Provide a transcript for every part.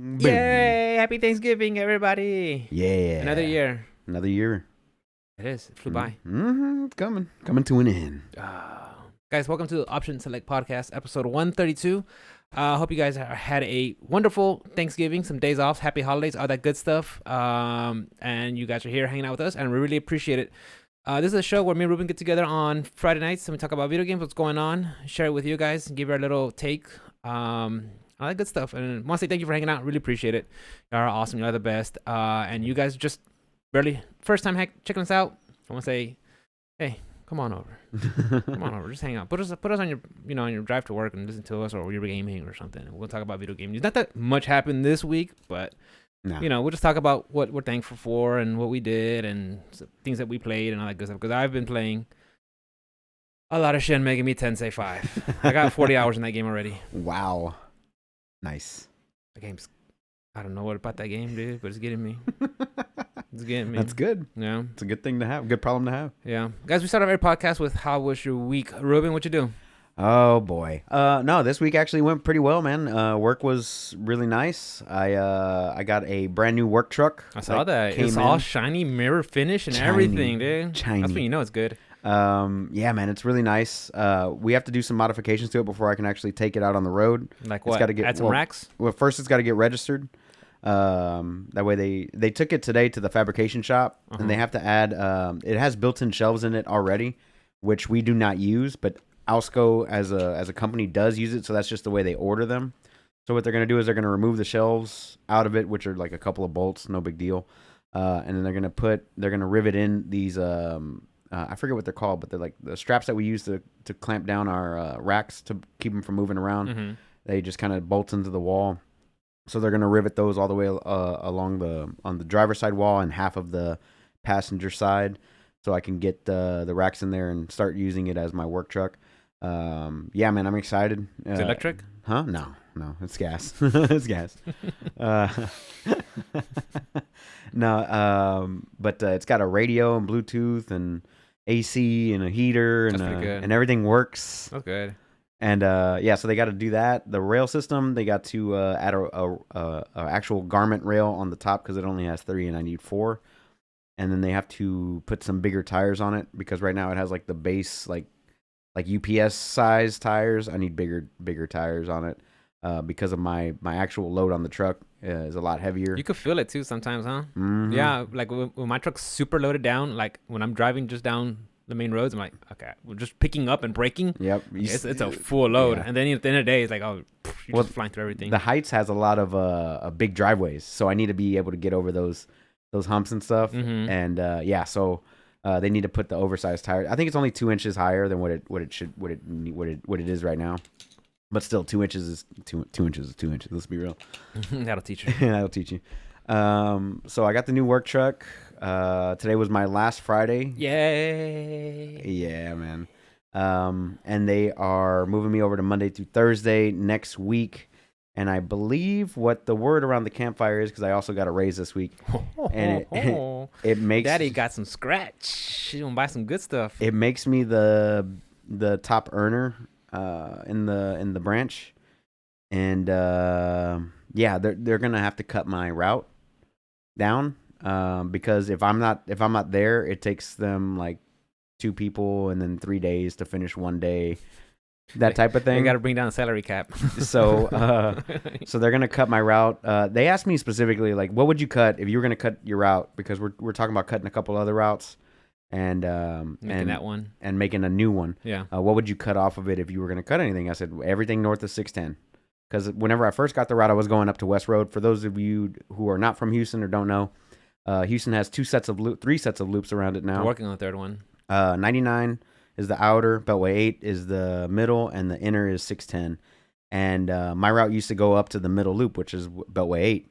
Boom. Yay! Happy Thanksgiving, everybody. Yeah. Another year. Another year. It is. It flew by. Mm-hmm. It's coming. Coming to an end. Guys, welcome to the Option Select Podcast, episode 132. Hope you guys had a wonderful Thanksgiving, some days off, happy holidays, all that good stuff. And you guys are here hanging out with us, and we really appreciate it. This is a show where me and Ruben get together on Friday nights and we talk about video games, what's going on, share it with you guys, and give you our little take. All that good stuff. And I want to say thank you for hanging out. Really appreciate it. You are awesome. You are the best. And you guys just barely first time checking us out. I want to say, hey, come on over. Come on over. Just hang out. Put us on your on your drive to work and listen to us, or you're gaming or something. We'll talk about video game news. Not that much happened this week, but we'll just talk about what we're thankful for and what we did and things that we played and all that good stuff. Because I've been playing a lot of Shin Megami Tensei 5. I got 40 hours in that game already. Wow. Nice. The game's, I don't know what about that game, dude, but it's getting me. It's getting me. That's good. Yeah. It's a good thing to have. Good problem to have. Yeah. Guys, we start off every podcast with how was your week? Ruben, what you do? Oh boy. No, this week actually went pretty well, man. Work was really nice. I got a brand new work truck. I saw that. It's all shiny mirror finish and everything, dude. Shiny. That's when you know it's good. Yeah, man, it's really nice. We have to do some modifications to it before I can actually take it out on the road. Like what? It's gotta get, add some racks? Well, first it's got to get registered. That way they took it today to the fabrication shop, and they have to add. It has built-in shelves in it already, which we do not use, but Alsco as a company does use it, so that's just the way they order them. So what they're gonna do is they're gonna remove the shelves out of it, which are like a couple of bolts, no big deal, and then they're gonna rivet in these. I forget what they're called, but they're like the straps that we use to clamp down our racks to keep them from moving around. Mm-hmm. They just kind of bolt into the wall. So they're going to rivet those all the way along on the driver's side wall and half of the passenger side, so I can get the racks in there and start using it as my work truck. Yeah, man, I'm excited. Is it electric? Huh? No, it's gas. It's gas. No, but it's got a radio and Bluetooth and AC and a heater and everything works. That's good. And yeah, so they got to do that. The rail system, they got to add a actual garment rail on the top because it only has 3 and I need 4. And then they have to put some bigger tires on it because right now it has like the base like UPS size tires. I need bigger tires on it because of my actual load on the truck is a lot heavier. You could feel it too sometimes, huh? Mm-hmm. Yeah, like when my truck's super loaded down, like when I'm driving just down the main roads, I'm like, okay, we're just picking up and braking. Yep. It's a full load. Yeah. And then at the end of the day, it's like, oh, you're just flying through everything. The Heights has a lot of big driveways, so I need to be able to get over those humps and stuff. Mm-hmm. And yeah, so they need to put the oversized tire. I think it's only 2 inches higher than what it is right now. But still, 2 inches is 2 inches is 2 inches. Let's be real. That'll teach you. That'll teach you. So I got the new work truck. Today was my last Friday. Yay! Yeah, man. And they are moving me over to Monday through Thursday next week. And I believe what the word around the campfire is, because I also got a raise this week. And it makes Daddy got some scratch. You gonna buy some good stuff. It makes me the top earner in the branch. And yeah, they're gonna have to cut my route down because if I'm not there, it takes them like 2 people and then 3 days to finish one day, that type of thing. They got to bring down the salary cap. So they're gonna cut my route. They asked me specifically, like, what would you cut if you were gonna cut your route, because we're talking about cutting a couple other routes and making that one and making a new one. Yeah. What would you cut off of it if you were gonna cut anything? I said everything north of 610. Because whenever I first got the route, I was going up to West Road. For those of you who are not from Houston or don't know, Houston has 3 sets of loops around it now. We're working on the third one. 99 is the outer, Beltway 8 is the middle, and the inner is 610. And my route used to go up to the middle loop, which is Beltway 8.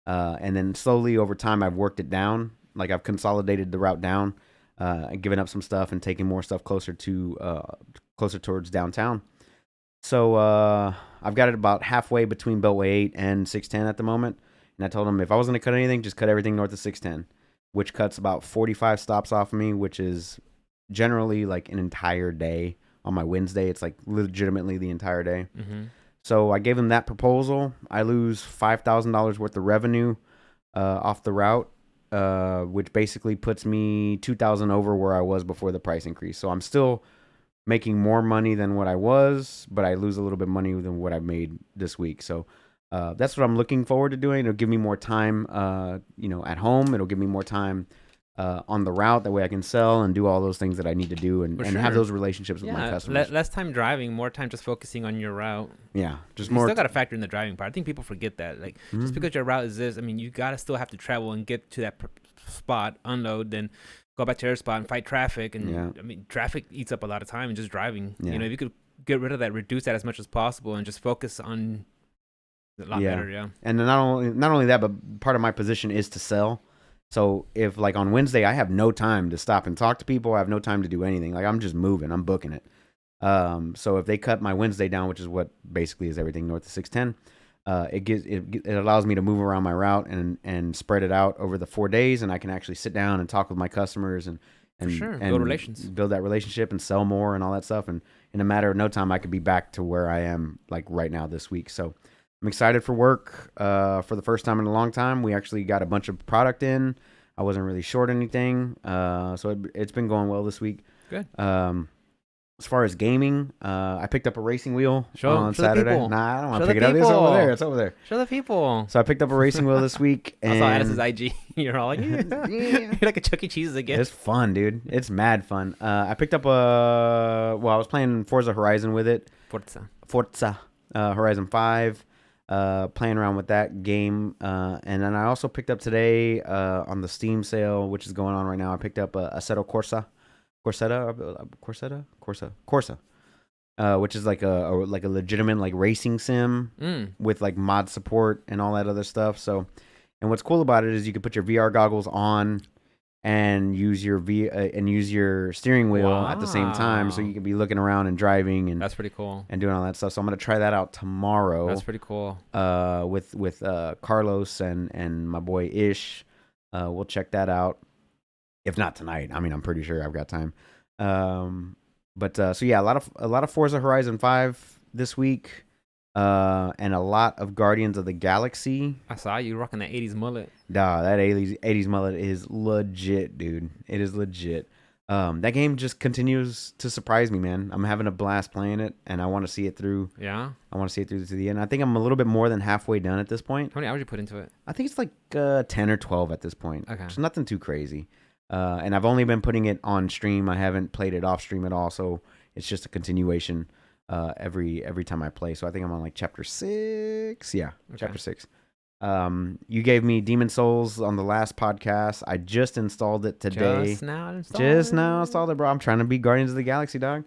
And then slowly over time, I've worked it down. Like I've consolidated the route down, and given up some stuff and taking more stuff closer towards downtown. So I've got it about halfway between Beltway 8 and 610 at the moment. And I told them if I wasn't going to cut anything, just cut everything north of 610, which cuts about 45 stops off of me, which is generally like an entire day. On my Wednesday, it's like legitimately the entire day. Mm-hmm. So I gave them that proposal. I lose $5,000 worth of revenue off the route, which basically puts me $2,000 over where I was before the price increase. So I'm still making more money than what I was, but I lose a little bit of money than what I made this week. So that's what I'm looking forward to doing. It'll give me more time, at home. It'll give me more time on the route. That way I can sell and do all those things that I need to do and have those relationships with my customers. Less time driving, more time just focusing on your route. Yeah, just you more. Still got to factor in the driving part. I think people forget that. Like, just because your route is this, I mean, you got to still have to travel and get to that spot, unload, then go back to your spot and fight traffic. And I mean, traffic eats up a lot of time and just driving. Yeah. If you could get rid of that, reduce that as much as possible, and just focus on a lot better. Yeah. And not only that, but part of my position is to sell. So if like on Wednesday I have no time to stop and talk to people, I have no time to do anything. Like I'm just moving, I'm booking it. So if they cut my Wednesday down, which is what basically is everything north of 610, it allows me to move around my route and spread it out over the 4 days, and I can actually sit down and talk with my customers and build that relationship and sell more and all that stuff. And in a matter of no time, I could be back to where I am like right now this week. So I'm excited for work. For the first time in a long time, we actually got a bunch of product in. I wasn't really short anything, so it's been going well this week. Good. As far as gaming, I picked up a racing wheel on Saturday. Nah, I don't want to pick it up. It's over there. It's over there. Show the people. So I picked up a racing wheel this week. And I saw Addis's IG. You're all like, You're like a Chuck E. Cheese again. It's fun, dude. It's mad fun. I picked up I was playing Forza Horizon with it. Forza Horizon 5. Playing around with that game. And then I also picked up today on the Steam sale, which is going on right now. I picked up a Assetto Corsa. Corsa, which is like a legitimate like racing sim with like mod support and all that other stuff. So, and what's cool about it is you can put your VR goggles on and use your steering wheel at the same time, so you can be looking around and driving, and that's pretty cool, and doing all that stuff. So I'm gonna try that out tomorrow. That's pretty cool. With Carlos and my boy Ish, we'll check that out. If not tonight, I mean, I'm pretty sure I've got time. So yeah, a lot of Forza Horizon 5 this week, and a lot of Guardians of the Galaxy. I saw you rocking that 80s mullet. Nah, that 80s mullet is legit, dude. It is legit. That game just continues to surprise me, man. I'm having a blast playing it, and I want to see it through. Yeah? I want to see it through to the end. I think I'm a little bit more than halfway done at this point. How many hours you put into it? I think it's like 10 or 12 at this point. Okay. It's nothing too crazy. And I've only been putting it on stream. I haven't played it off stream at all, so it's just a continuation every time I play. So I think I'm on like chapter 6. Yeah, okay. Chapter 6. You gave me Demon Souls on the last podcast. I just installed it today. Just now installed it, bro. I'm trying to beat Guardians of the Galaxy, dog.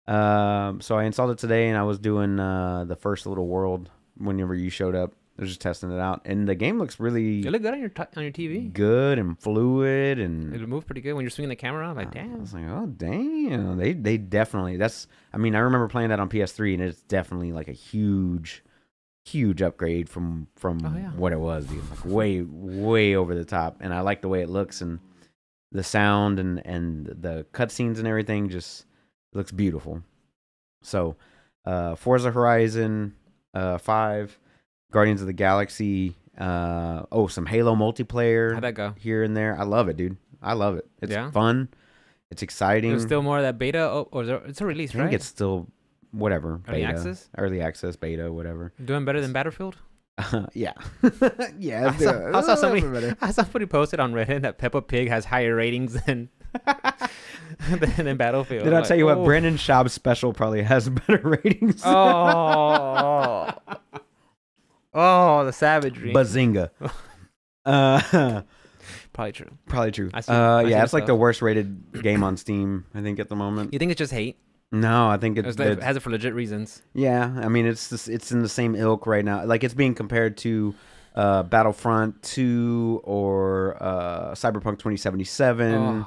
So I installed it today, and I was doing the first little world whenever you showed up. I was just testing it out, and the game looks really. It look good on your TV. Good and fluid, and it'll move pretty good when you're swinging the camera. Like, damn. I was like, oh damn, they definitely. That's. I mean, I remember playing that on PS3, and it's definitely like a huge upgrade from what it was, dude. Like way over the top, and I like the way it looks, and the sound and the cutscenes and everything just looks beautiful. So, Forza Horizon 5. Guardians of the Galaxy, some Halo multiplayer. How'd that go? Here and there. I love it, dude. I love it. It's fun. It's exciting. There's still more of that beta, or it's a release, right? I think it's still whatever. Early access, beta, whatever. Doing better than Battlefield? Yeah. Yeah. I saw somebody posted on Reddit that Peppa Pig has higher ratings than Battlefield. Did I tell you what? Brandon Schaub's special probably has better ratings. Oh, the savagery. Bazinga. Probably true. It's like the worst rated game on Steam, I think, at the moment. You think it's just hate? No, I think it has it for legit reasons. Yeah, I mean, it's in the same ilk right now. Like, it's being compared to Battlefront 2 or Cyberpunk 2077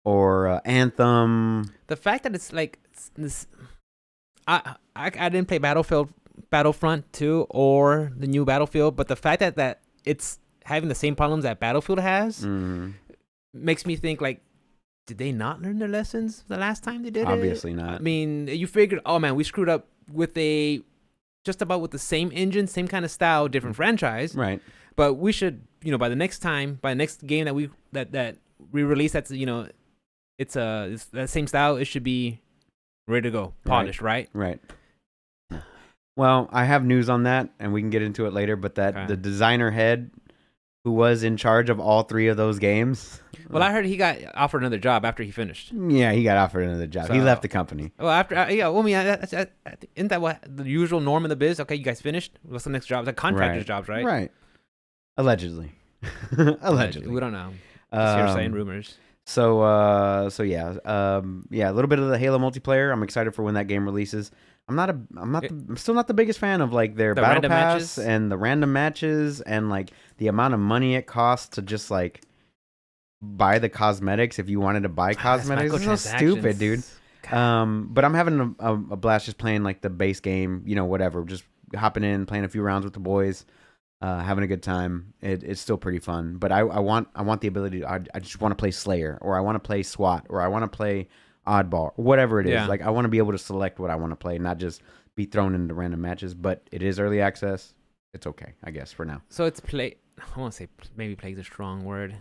or Anthem. The fact that it's like this, I didn't play Battlefront 2 or the new Battlefield, but the fact that it's having the same problems that Battlefield has makes me think, like, did they not learn their lessons the last time they did it? Obviously not. I mean, you figured, oh man, we screwed up with a just about with the same engine, same kind of style, different franchise. Right. But we should, by the next game that we release, that's it's that same style. It should be ready to go, polished, right? Right. Well, I have news on that, and we can get into it later. But the designer head, who was in charge of all 3 of those games. Well, I heard he got offered another job after he finished. Yeah, he got offered another job. He left the company. Well, after isn't that what the usual norm in the biz? Okay, you guys finished. What's the next job? The contractor's jobs, right? Right. Allegedly. Allegedly. We don't know. Just hearsay and rumors. So yeah, a little bit of the Halo multiplayer. I'm excited for when that game releases. I'm still not the biggest fan of like their battle pass matches and the random matches and like the amount of money it costs to just like buy the cosmetics if you wanted to buy cosmetics. It's so stupid, dude. But I'm having a blast just playing like the base game, whatever, just hopping in, playing a few rounds with the boys, having a good time. It's still pretty fun. But I want the ability I just want to play Slayer, or I want to play SWAT, or I want to play Oddball, whatever it is. Yeah. Like I want to be able to select what I want to play, not just be thrown into random matches. But it is early access. It's okay, I guess, for now. So it's I want to say maybe plague's a strong word.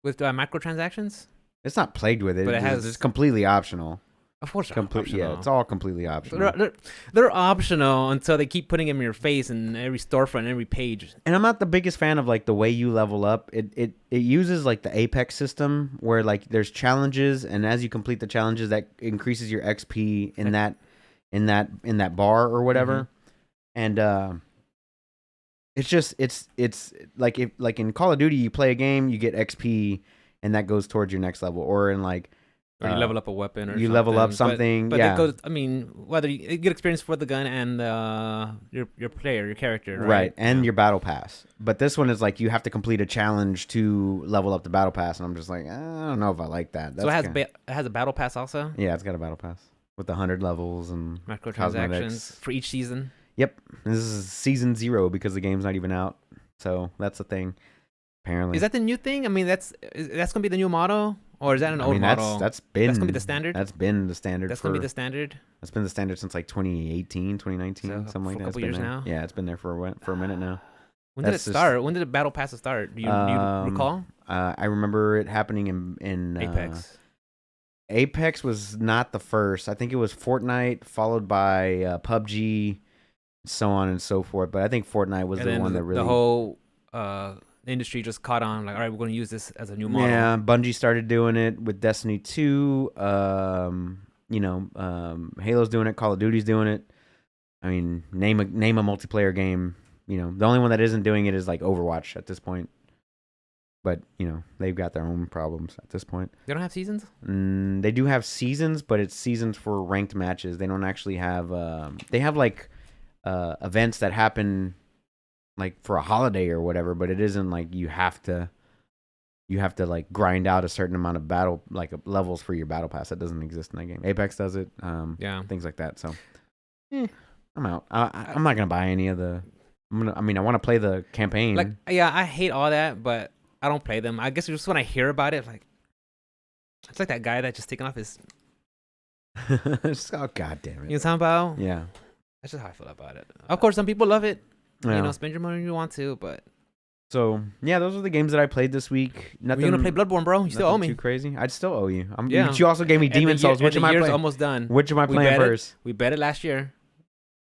With microtransactions? It's not plagued with it, but it's completely optional. Of course, yeah, it's all completely optional. They're optional until they keep putting them in your face in every storefront, every page. And I'm not the biggest fan of like the way you level up. It uses like the Apex system where like there's challenges, and as you complete the challenges, that increases your XP in that bar or whatever. Mm-hmm. And it's like if like in Call of Duty you play a game, you get XP, and that goes towards your next level, or in like. Or you level up a weapon, or you level up something. But it goes. I mean, whether you get experience for the gun and your player, your character, right? And your battle pass. But this one is like you have to complete a challenge to level up the battle pass, and I'm just like, I don't know if I like that. So it has a battle pass also. Yeah, it's got a battle pass with 100 levels and microtransactions cosmetics for each season. Yep, this is season 0 because the game's not even out. So that's the thing. Apparently, is that the new thing? I mean, that's gonna be the new motto. Or is that an old model? That's gonna be the standard. That's been the standard. That's gonna be the standard. That's been the standard since like 2018, 2019, something like that. A couple years now. Yeah, it's been there for a minute now. When did it start? When did the battle pass start? Do you recall? I remember it happening in Apex. Apex was not the first. I think it was Fortnite, followed by PUBG, so on and so forth. But I think Fortnite was the one that really the whole. The industry just caught on, like, all right, we're going to use this as a new model. Yeah, Bungie started doing it with Destiny 2. Halo's doing it. Call of Duty's doing it. I mean, name a multiplayer game. The only one that isn't doing it is like Overwatch at this point. But they've got their own problems at this point. They don't have seasons. They do have seasons, but it's seasons for ranked matches. They don't actually have. They have like events that happen. Like for a holiday or whatever, but it isn't like you have to like grind out a certain amount of battle like levels for your battle pass. That doesn't exist in that game. Apex does it. Things like that. So I'm out. I'm not gonna buy any of the. I want to play the campaign. Like I hate all that, but I don't play them. I guess just when I hear about it, like it's like that guy that just taking off his. Oh, God damn it! You know what I'm talking about? Yeah. That's just how I feel about it. Of course, some people love it. Yeah. Spend your money if you want to, but. So yeah, those are the games that I played this week. Nothing. You're gonna play Bloodborne, bro. You still owe me. Too crazy. I'd still owe you. But you also gave me Demon Souls. Which am I playing? Almost done. Which am I playing first? We bet it last year.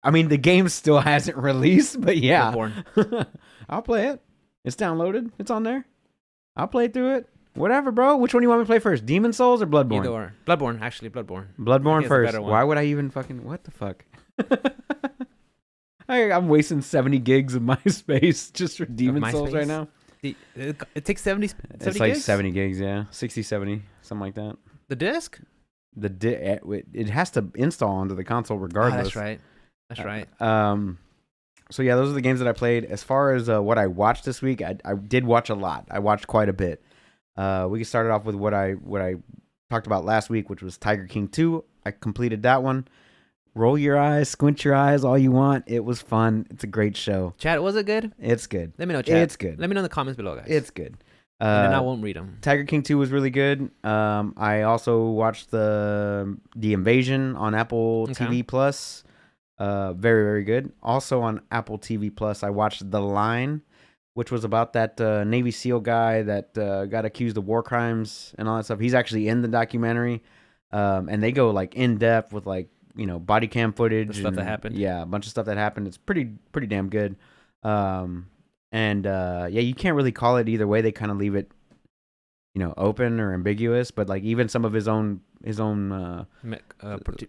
I mean, the game still hasn't released, but yeah, Bloodborne. I'll play it. It's downloaded. It's on there. I'll play through it. Whatever, bro. Which one do you want me to play first? Demon Souls or Bloodborne? Either or. Bloodborne, actually, Bloodborne. Bloodborne first. Why would I even fucking? What the fuck? I'm wasting 70 gigs of my space just for Demon Souls right now. It takes 70 It's like gigs? 70 gigs, yeah. 60, 70, something like that. The disc? It has to install onto the console regardless. That's right. So yeah, those are the games that I played. As far as what I watched this week, I did watch a lot. I watched quite a bit. We started off with what I talked about last week, which was Tiger King 2. I completed that one. Roll your eyes, squint your eyes, all you want. It was fun. It's a great show. Chat, was it good? It's good. Let me know, chat. It's good. Let me know in the comments below, guys. It's good. And then I won't read them. Tiger King 2 was really good. I also watched the Invasion on Apple TV Plus. Very, very good. Also on Apple TV Plus, I watched The Line, which was about that Navy SEAL guy that got accused of war crimes and all that stuff. He's actually in the documentary, and they go like in depth with like body cam footage, The stuff that happened. Yeah, a bunch of stuff that happened. It's pretty damn good. And yeah, you can't really call it either way. They kind of leave it, open or ambiguous. But like even some of his own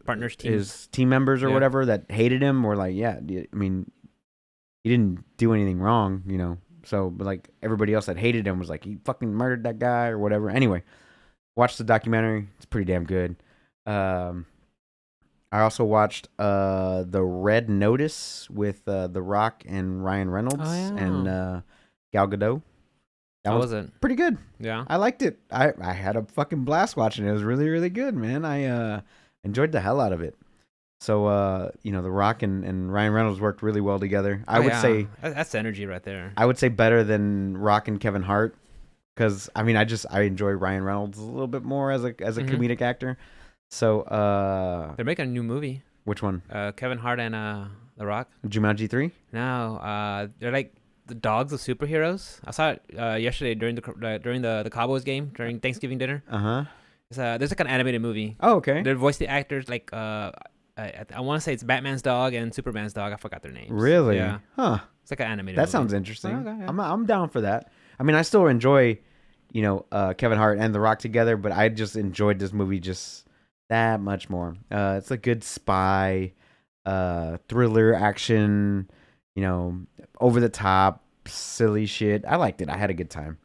Partners, teams. his team members or Yeah. whatever that hated him were like, yeah, I mean, he didn't do anything wrong, So, but like everybody else that hated him was like, he fucking murdered that guy or whatever. Anyway, watch the documentary. It's pretty damn good. I also watched The Red Notice with The Rock and Ryan Reynolds and Gal Gadot. That How was was it? pretty good. Yeah. I liked it. I had a fucking blast watching it. It was really, really good, man. I enjoyed the hell out of it. So, The Rock and Ryan Reynolds worked really well together. I would say that's energy right there. I would say better than Rock and Kevin Hart, because I mean I enjoy Ryan Reynolds a little bit more as a comedic actor. So They're making a new movie. Which one? Kevin Hart and The Rock. Jumanji 3? No, they're like the dogs of superheroes. I saw it yesterday during the Cowboys game during Thanksgiving dinner. There's like an animated movie. Oh, okay. They voice the actors like I want to say it's Batman's dog and Superman's dog. I forgot their names. Really? Yeah. Huh. It's like an animated. That movie. sounds interesting. Okay, yeah. I'm down for that. I mean, I still enjoy, Kevin Hart and The Rock together, but I just enjoyed this movie just that much more. It's a good spy, thriller action, over the top, silly shit. I liked it. I had a good time.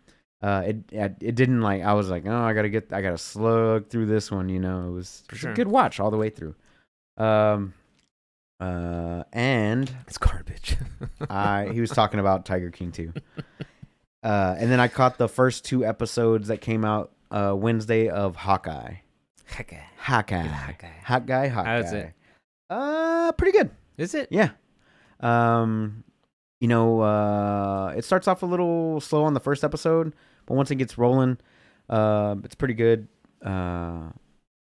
It didn't like I was like, oh, I gotta slug through this one. It was sure. a good watch all the way through. And it's garbage. he was talking about Tiger King 2. And then I caught the first 2 episodes that came out Wednesday of Hawkeye. Hawkeye. How is it? Pretty good. Is it? Yeah. It starts off a little slow on the first episode, but once it gets rolling, it's pretty good.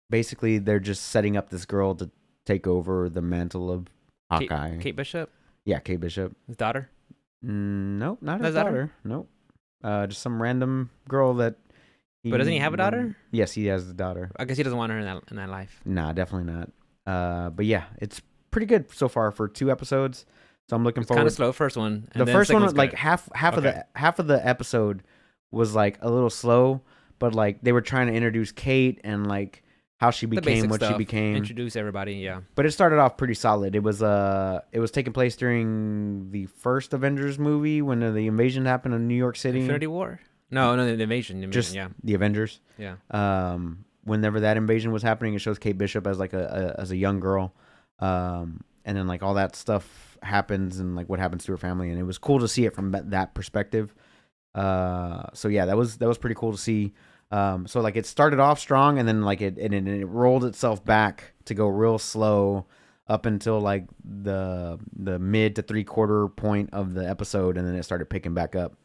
Basically, they're just setting up this girl to take over the mantle of Hawkeye. Kate Bishop? Yeah, Kate Bishop. His daughter? Nope, not his His daughter? daughter. Nope. Just some random girl that. But doesn't he have a daughter? Yes, he has a daughter. I guess he doesn't want her in that life. Nah, definitely not. But yeah, it's pretty good so far for 2 episodes. So I'm looking It's forward. kind of slow, first one. And The then first second one, one's like good. half Okay. of the episode was like a little slow, but like they were trying to introduce Kate and like how she The became basic what she stuff. became. Introduce everybody, yeah. But it started off pretty solid. It was taking place during the first Avengers movie when the invasion happened in New York City. Infinity War? No, the invasion. Just Yeah. the Avengers. Yeah. Whenever that invasion was happening, it shows Kate Bishop as like as a young girl, and then like all that stuff happens and like what happens to her family, and it was cool to see it from that perspective. So yeah, that was pretty cool to see. So like it started off strong, and then like it rolled itself back to go real slow up until like the mid to 3/4 point of the episode, and then it started picking back up,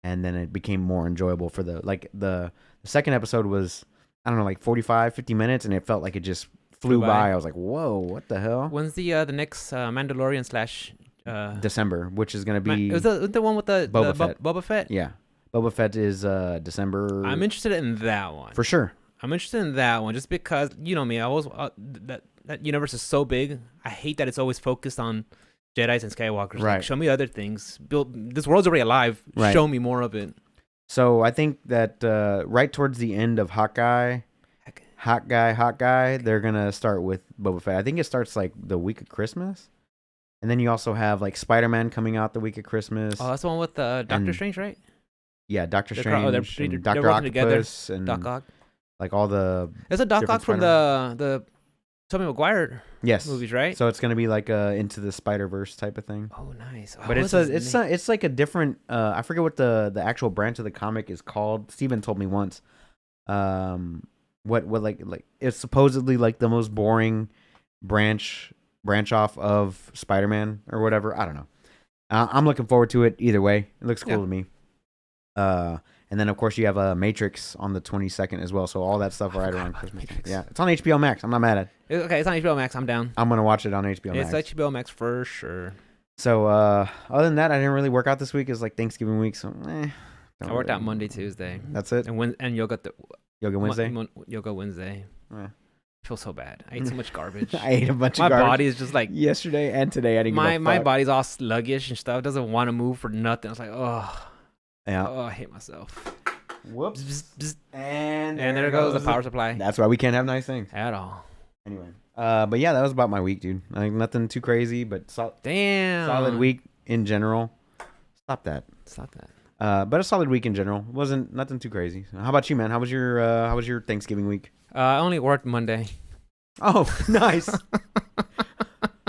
and then it became more enjoyable for the second episode was, I don't know, like 45-50 minutes, and it felt like it just flew by. I was like, whoa, what the hell? When's the next Mandalorian slash December, which is gonna be was the one with the Boba Fett. Boba Fett? Yeah, Boba Fett is December. I'm interested in that one. for sure. I'm interested in that one just because you know me. I always that universe is so big. I hate that it's always focused on Jedi's and Skywalkers. Right. Like, show me other things. This world's already alive. Right. Show me more of it. So I think that right towards the end of Hawkeye, they're gonna start with Boba Fett. I think it starts like the week of Christmas, and then you also have like Spider-Man coming out the week of Christmas. Oh, that's the one with Doctor And- Strange, right? Yeah, Doctor they're Strange, they're and Doctor working together. Octopus, and Doc Ock. like all the There's a Doc different Ock from Spider-Man. the Tobey Maguire yes movies, right? So it's gonna be like Into the Spider-Verse type of thing. Oh, nice. But it's like a different. I forget what the actual branch of the comic is called. Steven told me once. What like it's supposedly like the most boring branch off of Spider-Man or whatever. I don't know. I'm looking forward to it either way. It looks cool Yeah. to me. And then of course you have Matrix on the 22nd as well. So all that stuff right around about Christmas. Matrix. Yeah, it's on HBO Max. I'm not mad at it. Okay, it's on HBO Max. I'm down. I'm gonna watch it on HBO Max. It's HBO Max for sure. So other than that, I didn't really work out this week. It's like Thanksgiving week, so I worked out Monday, Tuesday, That's it. and yoga Yoga Wednesday. Yoga Wednesday. Yeah. I feel so bad. I ate so much garbage. I ate a bunch My of garbage. body is just like Yesterday and today. I didn't. give a my fuck. body's all sluggish and stuff. Doesn't want to move for nothing. I was like, oh, Yeah. I hate myself. Whoops. Bzz, bzz. And There goes the power supply. That's why we can't have nice things. At all. Anyway. But yeah, that was about my week, dude. Like nothing too crazy, but Damn. solid week in general. Stop that. Stop that. But a solid week in general. Wasn't nothing too crazy. How about you, man? How was your Thanksgiving week? I only worked Monday. Oh, nice.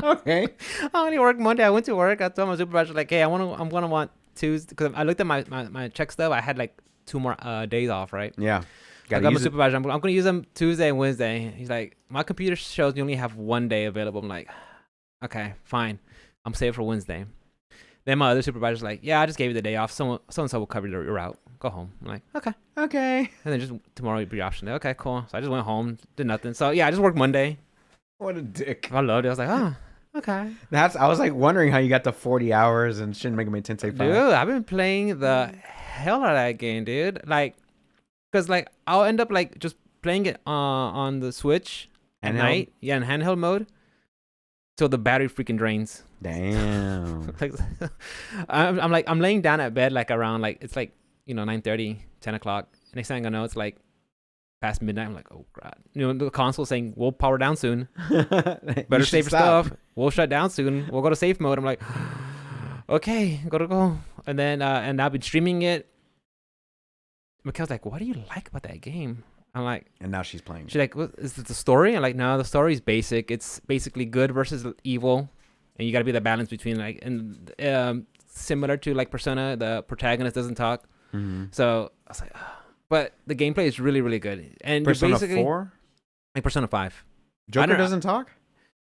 Okay. I only worked Monday. I went to work. I told my supervisor like, hey, I'm gonna want Tuesday because I looked at my check stub. I had like 2 more days off, right? Yeah. I got my supervisor. I'm gonna use them Tuesday and Wednesday. He's like, my computer shows you only have 1 day available. I'm like, okay, fine. I'm saved for Wednesday. Then my other supervisor's like, yeah, I just gave you the day off. So and so will cover your route. Go home. I'm like, okay. Okay. And then just tomorrow will be your option day. Okay, cool. So I just went home, did nothing. So yeah, I just worked Monday. What a dick. I loved it. I was like, oh, okay. I was like wondering how you got to 40 hours and shouldn't make me 10 say 5. Dude, I've been playing the hell out of that game, dude. Like, cause like I'll end up like just playing it on the Switch at night. Yeah, in handheld mode. Till the battery freaking drains. Damn. Like, I'm laying down at bed like around like it's like 9:30, 10 o'clock. Next thing I know, it's like past midnight. I'm like, oh god. The console saying we'll power down soon. Better save your stuff. We'll shut down soon. We'll go to safe mode. I'm like, okay, gotta go. And then and I've been streaming it. Mikhail's like, what do you like about that game? I'm like, and now she's playing. She's like, what, is it the story? I'm like, no, the story's basic. It's basically good versus evil, and you got to be the balance between like and similar to like Persona, the protagonist doesn't talk. Mm-hmm. So I was like, but the gameplay is really really good. And Persona you're basically 4? like Persona 5. Joker doesn't talk?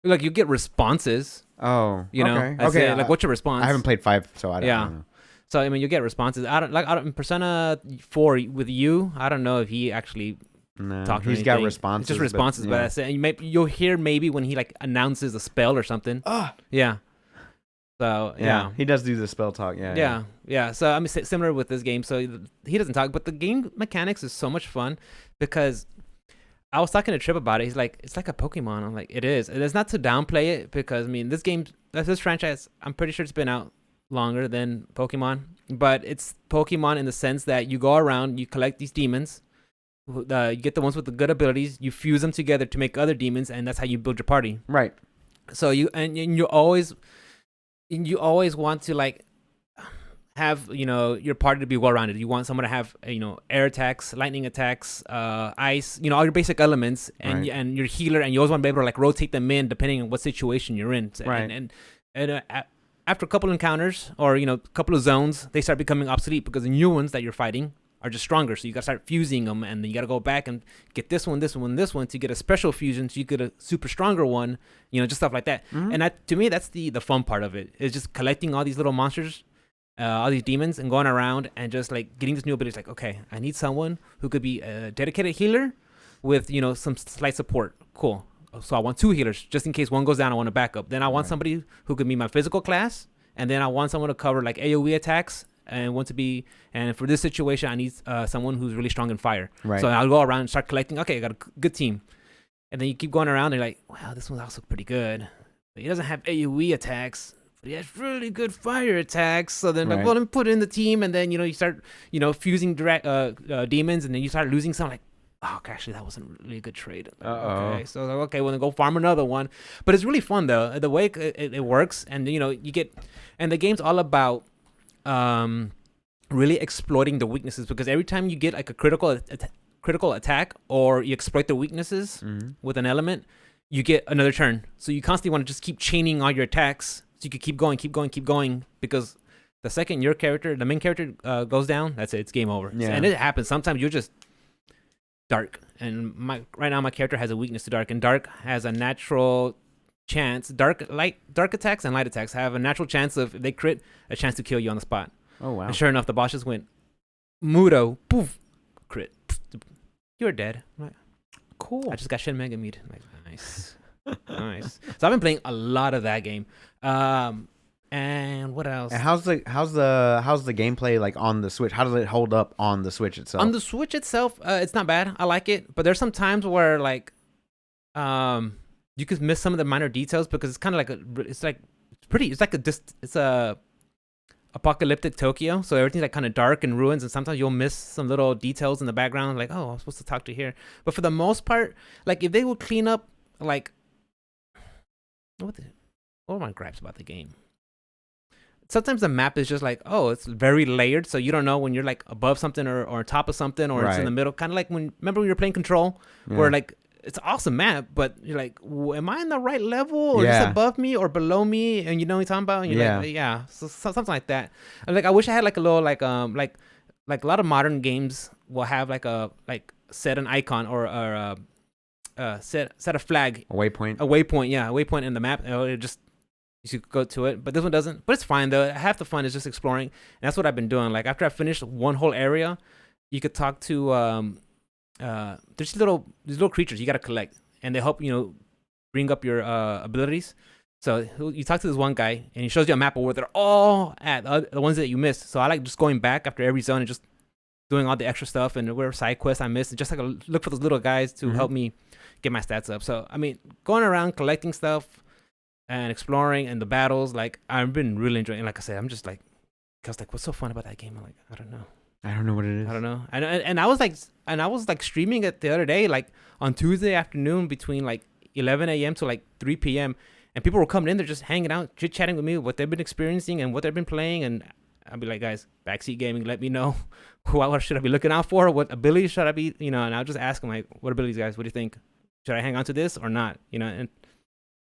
Like you get responses. Oh, okay. Like what's your response? I haven't played 5, so I don't know. So I mean, you get responses. I don't in Persona 4 with you. I don't know if he actually. No, he's got responses. It's just responses, but that's it. And you'll hear maybe when he like announces a spell or something. Yeah. So yeah, he does do the spell talk. Yeah. So I mean, similar with this game. So he doesn't talk, but the game mechanics is so much fun because I was talking to Trip about it. He's like, it's like a Pokemon. I'm like, it is. And it's not to downplay it because I mean, this franchise, I'm pretty sure it's been out longer than Pokemon, but it's Pokemon in the sense that you go around, you collect these demons. You get the ones with the good abilities, you fuse them together to make other demons, and that's how you build your party. Right. So you always want to like have your party to be well rounded. You want someone to have air attacks, lightning attacks, ice, all your basic elements, and right. and your healer, and you always want to be able to like rotate them in depending on what situation you're in. Right. And after a couple encounters or a couple of zones, they start becoming obsolete because the new ones that you're fighting are just stronger. So you got to start fusing them, and then you got to go back and get this one to get a special fusion so you get a super stronger one, just stuff like that. Mm-hmm. And to me, that's the fun part of it, is just collecting all these little monsters, all these demons, and going around and just like getting this new ability. Like, okay, I need someone who could be a dedicated healer with, some slight support. Cool. So I want 2 healers just in case one goes down. I want a backup. Then I want somebody who could be my physical class, and then I want someone to cover like AoE attacks. And for this situation, I need someone who's really strong in fire. Right. So I'll go around and start collecting. Okay, I got a good team. And then you keep going around and you're like, wow, this one's also pretty good. But he doesn't have AoE attacks, but he has really good fire attacks. So then, like, well, let me put in the team. And then, you start, fusing demons. And then you start losing some. Like, oh, actually, that wasn't really a good trade. Okay, so okay, well, then go farm another one. But it's really fun, though, the way it works. And, and the game's all about really exploiting the weaknesses, because every time you get like a critical attack or you exploit the weaknesses with an element, you get another turn. So you constantly want to just keep chaining all your attacks so you can keep going, because the second the main character goes down, that's it, it's game over. Yeah. And it happens sometimes. You're just dark, and right now my character has a weakness to dark, and dark has a natural chance. Dark attacks and light attacks have a natural chance of, if they crit, a chance to kill you on the spot. Oh wow! And sure enough, the boss just went Muto, poof, crit. You're dead. I'm like, Cool. I just got Shin Megami. Like, nice. Nice. So I've been playing a lot of that game. And what else? And how's the gameplay like on the Switch? How does it hold up on the Switch itself? On the Switch itself, it's not bad. I like it, but there's some times where like, you could miss some of the minor details because it's kind of like it's a apocalyptic Tokyo, so everything's like kind of dark and ruins, and sometimes you'll miss some little details in the background, like, oh, I'm supposed to talk to here. But for the most part, like if they would clean up, like, what are my gripes about the game? Sometimes the map is just like, oh, it's very layered, so you don't know when you're like above something or on top of something, or it's in the middle. Kind of like remember when you were playing Control, where like it's an awesome map, but you're like, am I in the right level, or just above me or below me? And you know what I'm talking about? And you're like, so something like that. And like I wish I had like a little like a lot of modern games will have like set an icon or set a flag, a waypoint, a waypoint in the map. It just you could go to it, but this one doesn't. But it's fine though. Half the fun is just exploring, and that's what I've been doing. Like after I finished one whole area, you could talk to there's these little creatures you got to collect, and they help bring up your abilities. So you talk to this one guy, and he shows you a map of where they're all at, the ones that you missed. So I like just going back after every zone and just doing all the extra stuff and whatever side quests I missed, and just like look for those little guys to help me get my stats up. So I mean, going around collecting stuff and exploring and the battles, like I've been really enjoying it. Like I said, I'm just like, cause like what's so fun about that game? I'm like, I don't know what it is. I don't know. And I was like streaming it the other day, like on Tuesday afternoon between like 11 a.m. to like 3 p.m. And people were coming in there just hanging out, chit chatting with me, what they've been experiencing and what they've been playing. And I'd be like, guys, Backseat Gaming, let me know what should I be looking out for? What abilities should I be, and I'll just ask them like, what abilities, guys? What do you think? Should I hang on to this or not? And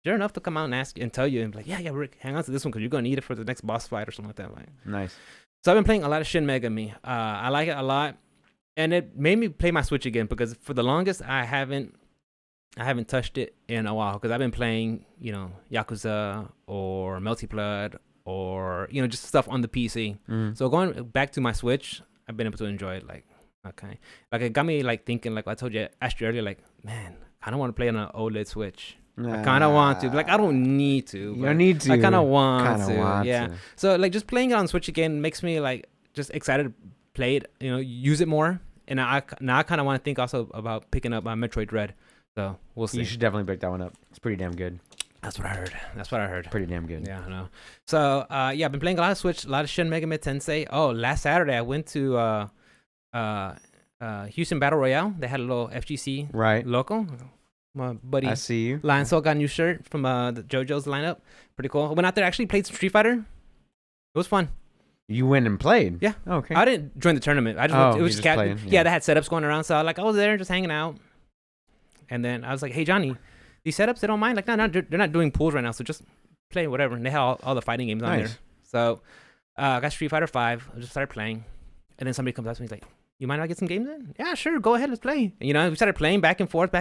they're enough to come out and ask and tell you and be like, yeah, Rick, hang on to this one because you're going to need it for the next boss fight or something like that. Like, nice. So I've been playing a lot of Shin Megami. I like it a lot, and it made me play my Switch again because for the longest I haven't touched it in a while because I've been playing, Yakuza or Melty Blood or just stuff on the PC. So going back to my Switch, I've been able to enjoy it. Like, okay, like it got me like thinking, like I told you, asked you earlier, like, man, I don't want to play on an OLED Switch. I kind of want to, like I don't need to. You don't need to. I kind of want to. Yeah. So like just playing it on Switch again makes me like just excited to play it. Use it more. And I kind of want to think also about picking up my Metroid Dread. So we'll see. You should definitely pick that one up. It's pretty damn good. That's what I heard. Pretty damn good. Yeah, I know. So yeah, I've been playing a lot of Switch, a lot of Shin Megami Tensei. Oh, last Saturday I went to Houston Battle Royale. They had a little FGC local. My buddy, I see you. Lion Soul got a new shirt from the JoJo's lineup. Pretty cool. I went out there, actually played some Street Fighter. It was fun. You went and played? Yeah. Oh, okay. I didn't join the tournament. I just went, it was just playing. Yeah, they had setups going around, so I was there just hanging out. And then I was like, hey Johnny, these setups, they don't mind? Like, no, they're not doing pools right now, so just play whatever. And they had all the fighting games on there. So I got Street Fighter 5. I just started playing. And then somebody comes up to me, he's like, you mind if I get some games in? Yeah, sure, go ahead, let's play. And, we started playing back and forth.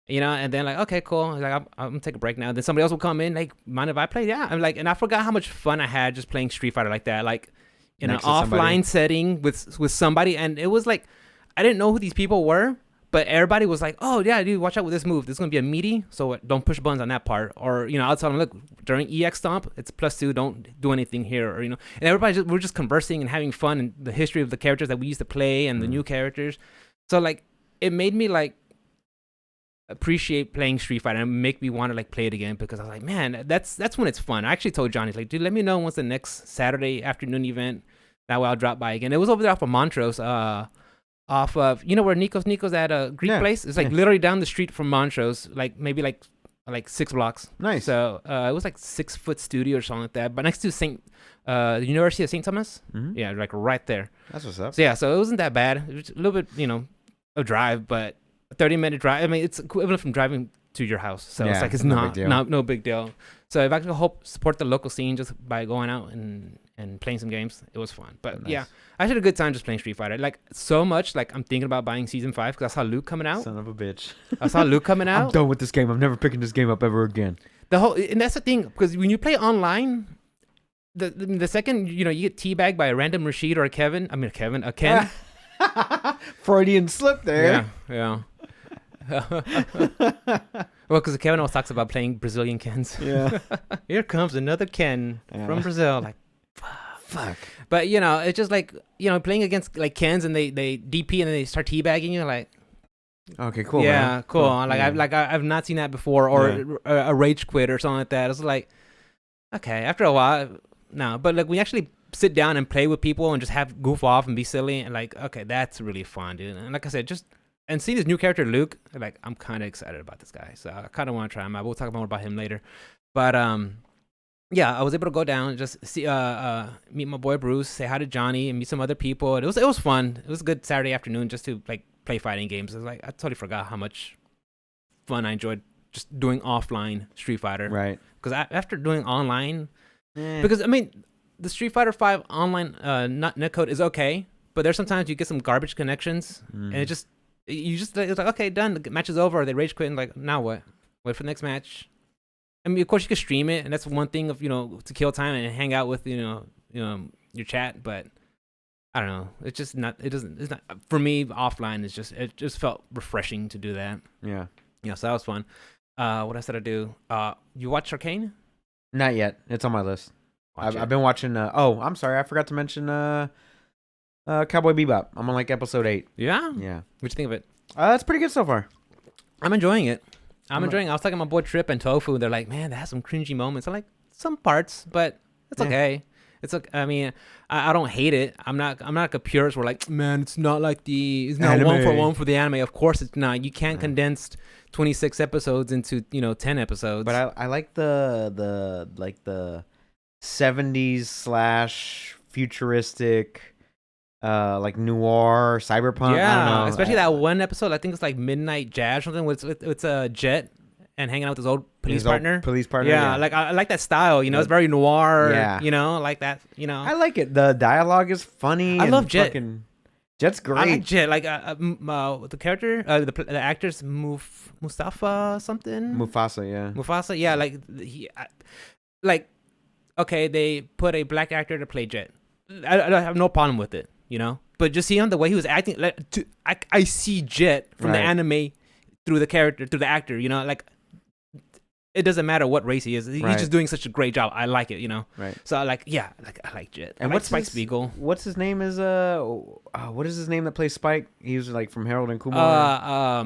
And then like, okay, cool. Like, I'm gonna take a break now. Then somebody else will come in, like, mind if I play? Yeah. I'm like, and I forgot how much fun I had just playing Street Fighter like that, like in an offline setting with somebody. And it was like, I didn't know who these people were, but everybody was like, oh yeah, dude, watch out with this move. This is gonna be a meaty, so don't push buttons on that part. Or I'll tell them, look, during EX Stomp, it's +2. Don't do anything here. Or and everybody we're just conversing and having fun and the history of the characters that we used to play and the new characters. So like, it made me like appreciate playing Street Fighter and make me want to like play it again because I was like, man, that's when it's fun. I actually told Johnny, like, dude, let me know once the next Saturday afternoon event. That way I'll drop by again. It was over there off of Montrose, off of where Nico's at a Greek place. It's like literally down the street from Montrose, like maybe like 6 blocks. Nice. So it was like 6 Foot Studio or something like that, but next to the University of St. Thomas. Mm-hmm. Yeah, like right there. That's what's up. So yeah, so it wasn't that bad. It was a little bit, a drive, but a 30-minute drive. I mean, it's equivalent from driving to your house. So it's like it's no big deal. So if I could support the local scene just by going out and playing some games, it was fun. But nice. Yeah, I had a good time just playing Street Fighter. Like so much, like I'm thinking about buying Season 5 because I saw Luke coming out. Son of a bitch. I saw Luke coming out. I'm done with this game. I'm never picking this game up ever again. And that's the thing, because when you play online, the second you get teabagged by a random Rashid or a Ken. Freudian slip there. Yeah. Well, because Kevin always talks about playing Brazilian Kens. Yeah. Here comes another Ken from Brazil. Like, fuck. But it's just like playing against like Kens and they DP and then they start teabagging you like. Okay, cool. Yeah, man. cool. Like I've not seen that before, or a rage quit or something like that. It's like, okay, after a while, no. But like we actually sit down and play with people and just have goof off and be silly and like, okay, that's really fun, dude. And like I said, and see this new character Luke, like I'm kind of excited about this guy, so I kind of want to try him out. We'll talk more about him later. But yeah, I was able to go down and just see meet my boy Bruce, say hi to Johnny, and meet some other people. And it was fun. It was a good Saturday afternoon just to like play fighting games. I was like, I totally forgot how much fun I enjoyed just doing offline Street Fighter. Right. Because after doing online, because I mean, the Street Fighter 5 online netcode is okay, but there's sometimes you get some garbage connections, and it's like okay, done. The match is over. Or they rage quit and like now what? Wait for the next match. I mean, of course you can stream it, and that's one thing of to kill time and hang out with your chat, but. I don't know. It's just not. It's not for me. Offline is just. It just felt refreshing to do that. Yeah. So that was fun. What else did I do? You watch Arcane? Not yet. It's on my list. Watch I've been watching. I'm sorry. I forgot to mention. Cowboy Bebop. I'm on like episode 8. Yeah. Yeah. What'd you think of it? It's pretty good so far. I'm enjoying it. I was talking to my boy Trip and Tofu. They're like, man, that has some cringy moments. I'm like, some parts, but it's okay. It's like, I mean, I don't hate it. I'm not like a purist where like, man, it's not like it's not anime. 1-for-1 for the anime. Of course it's not. You can't condense 26 episodes into 10 episodes. But I like the 70s / futuristic, like noir cyberpunk. Yeah, I don't know. especially that one episode. I think it's like Midnight Jazz or something. It's a Jet and hanging out with his old police partner. Yeah, like I like that style. It's very noir. Yeah. Like that. I like it. The dialogue is funny. I love Jet. Jet's great. I like Jet. Like the character, the actor's Mustafa something. Mufasa, yeah. Mufasa, yeah. Like okay, they put a black actor to play Jet. I have no problem with it. But just seeing the way he was acting, I see Jet from the anime through the character, through the actor. Like. It doesn't matter what race he is. He's just doing such a great job. I like it, Right. So I like Jet. And what's Spike Spiegel? What's his name? What is his name that plays Spike? He was like from Harold and Kumar.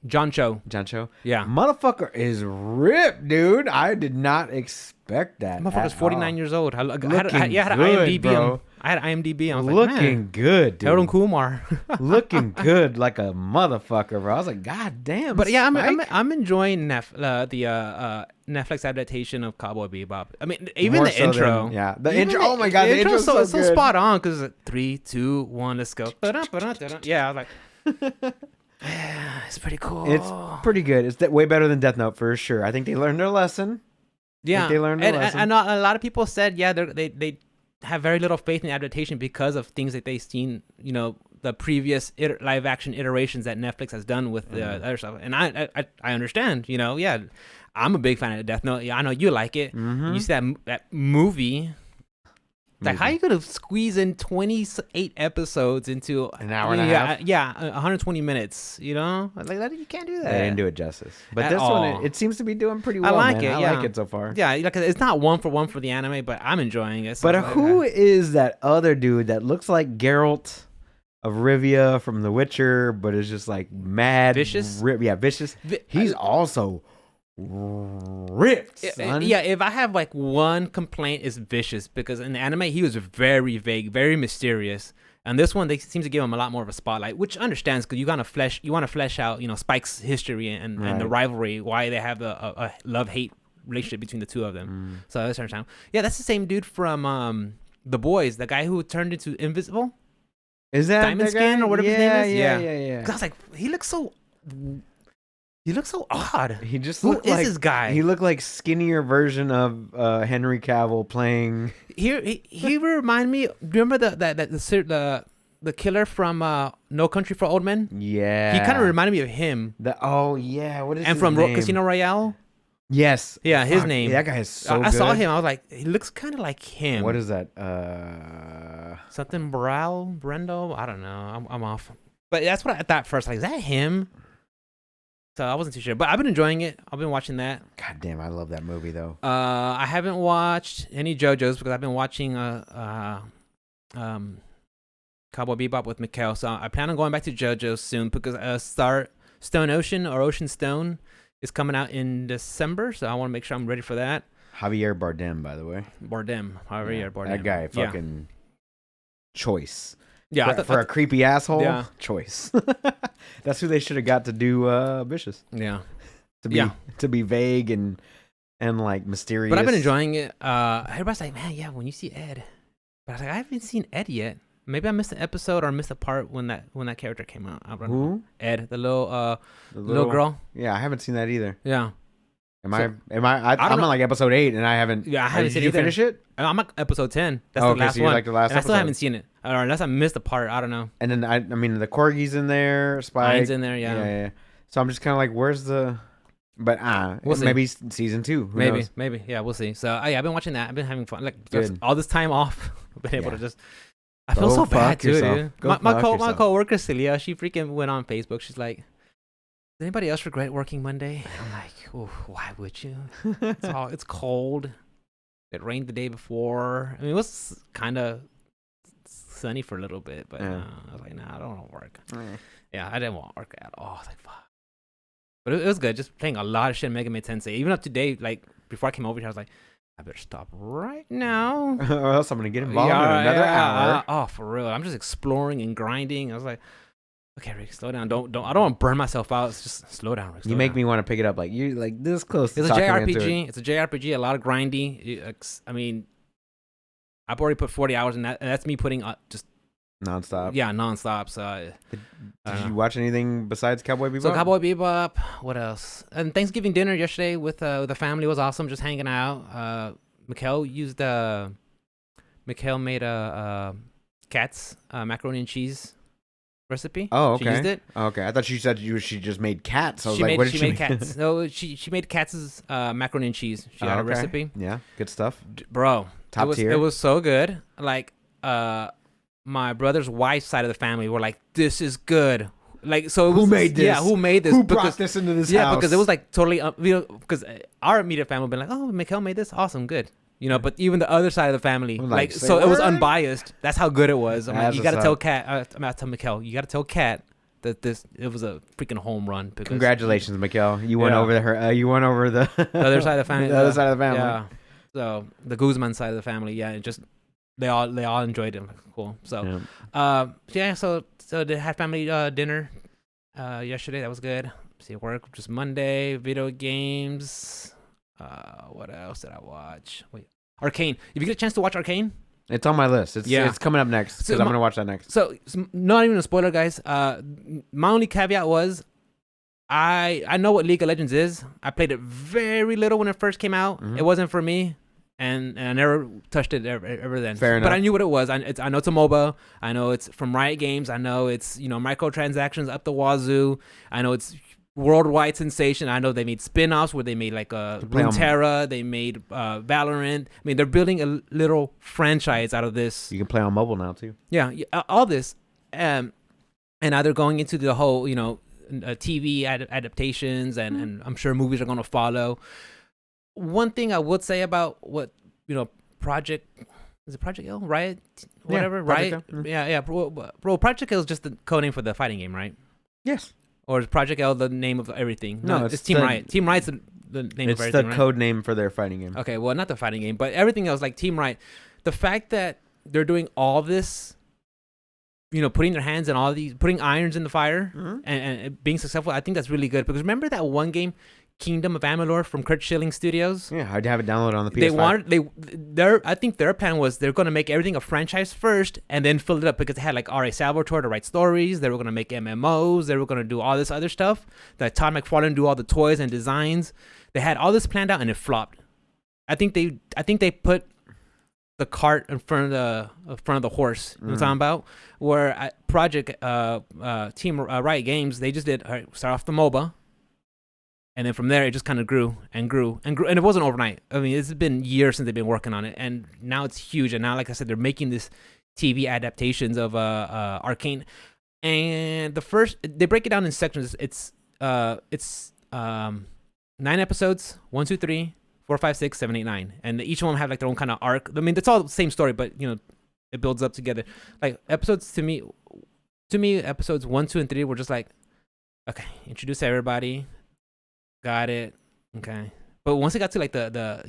John Cho. John Cho. Yeah. Motherfucker is ripped, dude. I did not expect that. Motherfucker's 49 years old. I had IMDb him. I had IMDb. I was looking like, man, good, dude. Harold and Kumar. Looking good like a motherfucker, bro. I was like, God damn. But yeah, Spike. I'm enjoying the Netflix adaptation of Cowboy Bebop. I mean, even More the so intro. than- the intro. Oh my god, the intro is so good. spot on because it's 3, 2, 1, let's go. Yeah, I was like, it's pretty cool. It's pretty good. It's way better than Death Note for sure. I think they learned their lesson. Yeah, they learned their lesson. And a lot of people said, yeah, they have very little faith in adaptation because of things that they've seen, the previous live action iterations that Netflix has done with the other stuff. And I understand, yeah, I'm a big fan of Death Note. Yeah, I know you like it. Mm-hmm. You see that movie. Like, how you could have squeezed in 28 episodes into an hour and a half? Yeah, 120 minutes. Like that, you can't do that. They didn't do it justice. But At this all. one, it seems to be doing pretty well. I like man. it. I like it so far. Yeah, like it's not 1-for-1 for the anime, but I'm enjoying it. So But who is that other dude that looks like Geralt of Rivia from The Witcher, but is just like mad Vicious? Vicious. He's also ripped, son. Yeah, if I have like one complaint, is Vicious, because in the anime he was very vague, very mysterious, and this one they seem to give him a lot more of a spotlight, which understands because you want to flesh out Spike's history and the rivalry, why they have a love-hate relationship between the two of them. So that's understandable. Yeah, that's the same dude from The Boys, the guy who turned into invisible. Is that Diamond Skin or whatever his name is? Yeah. 'Cause I was like, he looks so odd. He just Who looked is like this guy? He looked like skinnier version of Henry Cavill playing. He reminded me. Remember the killer from No Country for Old Men? Yeah. He kind of reminded me of him. What is And his from name? Casino Royale. Yes. Yeah, his Fuck, name. That guy is so I saw good. him. I was like, he looks kind of like him. What is that? Something Brendo? I don't know. I'm off. But that's what I thought first. Like, is that him? So I wasn't too sure. But I've been enjoying it. I've been watching that. God damn, I love that movie though. I haven't watched any JoJo's because I've been watching Cowboy Bebop with Mikhail. So I plan on going back to JoJo's soon because Stone Ocean or Ocean Stone is coming out in December. So I want to make sure I'm ready for that. Javier Bardem, by the way. Bardem. Javier Bardem. That guy, fucking choice. Yeah. For a creepy asshole, Yeah. choice. That's who they should have got to do Vicious. Yeah. To be vague and like mysterious. But I've been enjoying it. Everybody's like, man, yeah, when you see Ed. But I was like, I haven't seen Ed yet. Maybe I missed an episode or missed a part when that character came out. I don't know. Who? Ed, the little girl. Yeah, I haven't seen that either. Yeah. I'm on like episode 8 and I haven't. Yeah, I haven't seen Did you either. finish it? I'm at episode 10. That's Oh, the okay, last so you're one. like the last and I still episode. haven't seen it. Or unless I missed a part. I don't know. And then I mean the Corgi's in there, Spike. Mine's in there, yeah. So I'm just kind of like, where's the? But We'll see. maybe season 2. Who knows? Maybe. Yeah, we'll see. So yeah, I've been watching that. I've been having fun. Like Good. all this time off, I've been able to just. I Go feel so bad fuck too, yourself. dude. Go My fuck yourself. coworker Celia, she freaking went on Facebook. She's like, "Does anybody else regret working Monday?" I'm like, "Oh, why would you? It's cold. It rained the day before. I mean, it was kind of sunny for a little bit, but Yeah. I was like, nah, I don't want to work. Yeah, I didn't want to work at all. I was like, fuck. But it was good. Just playing a lot of shit in Mega Man Tensei. Even up to date, like before I came over here, I was like, I better stop right now. Or else I'm gonna get involved in another hour. Oh, for real. I'm just exploring and grinding. I was like, okay, Rick, slow down. Don't. I don't want to burn myself out. It's just slow down, Rick. You make me want to pick it up. Like you, like this close. To It's a talking into it. JRPG. It's a JRPG. A lot of grinding. I mean, I've already put 40 hours in that, and that's me putting just Nonstop. nonstop. So Did you watch anything besides Cowboy Bebop? So Cowboy Bebop. What else? And Thanksgiving dinner yesterday with the family was awesome. Just hanging out. Mikhail made a cat's macaroni and cheese recipe. Oh, okay. She used it. Okay, I thought she said she just made cats. I was She like, made what did she made make? cats. No, she made cats' macaroni and cheese. She had a Okay. recipe. Yeah, good stuff. Bro, Top tier. It was so good. Like my brother's wife's side of the family were like, "This is good." Like, so Who made this? Yeah, who made this? Who brought this into this house? Yeah, because it was like totally, because our immediate family been like, "Oh, Mikhail made this, awesome, good." You know, but even the other side of the family, Like, so say it was what? unbiased. That's how good it was. I'm like, That's you gotta what's tell up. Kat. I'm not tell Mikhail. You gotta tell Kat that it was a freaking home run. Because Congratulations, Mikhail. You won Yeah. over her. You won over the the other side of the family. the other side of the family. Yeah. So the Guzman side of the family, yeah, it just they all enjoyed it. Cool. So Yeah. so they had family dinner yesterday. That was good. See, work just Monday. Video games. What else did I watch? Wait, Arcane. If you get a chance to watch Arcane, It's on my list. It's coming up next because So I'm gonna watch that next. so not even a spoiler, guys. My only caveat was I know what League of Legends is. I played it very little when it first came out. Mhm. It wasn't for me. And I never touched it ever then. Fair But enough. I knew what it was. I know it's a MOBA. I know it's from Riot Games. I know it's microtransactions up the wazoo. I know it's worldwide sensation. I know they made spin-offs where they made like play on- Runeterra. They made Valorant. I mean, they're building a little franchise out of this. You can play on mobile now too. Yeah, all this, and now they're going into the whole, TV adaptations, and I'm sure movies are going to follow. One thing I would say about what Project L, Riot, whatever, Project Riot, L. Mhm. yeah, bro. Project L is just the code name for the fighting game, right? Yes. Or is Project L the name of everything? No, it's it's Team the- Riot. Team Riot's the name It's of the everything, right? code name for their fighting game. Okay, well, not the fighting game, but everything else, like Team Riot. The fact that they're doing all this, putting their hands in all these, putting irons in the fire, Mhm. and being successful, I think that's really good. Because remember that one game, Kingdom of Amalur from Kurt Schilling Studios? Yeah, I'd have it downloaded on the PS5. I think their plan was they're going to make everything a franchise first and then fill it up, because they had like R.A. Salvatore to write stories. They were going to make MMOs. They were going to do all this other stuff. That Todd McFarlane do all the toys and designs. They had all this planned out and it flopped. I think they put the cart in front of the horse. You know what I'm talking about? Where at Project Team Riot Games, they just did, all right, start off the MOBA. And then from there, it just kind of grew and grew and grew. And it wasn't overnight. I mean, it's been years since they've been working on it. And now it's huge. And now, like I said, they're making this TV adaptations of Arcane. And they break it down in sections. It's 9 episodes, 1, 2, 3, 4, 5, 6, 7, 8, 9. And each one have like their own kind of arc. I mean, it's all the same story, but you know, it builds up together. Like episodes to me, episodes 1, 2, and 3 were just like, okay, introduce everybody. Got it. Okay. But once it got to like the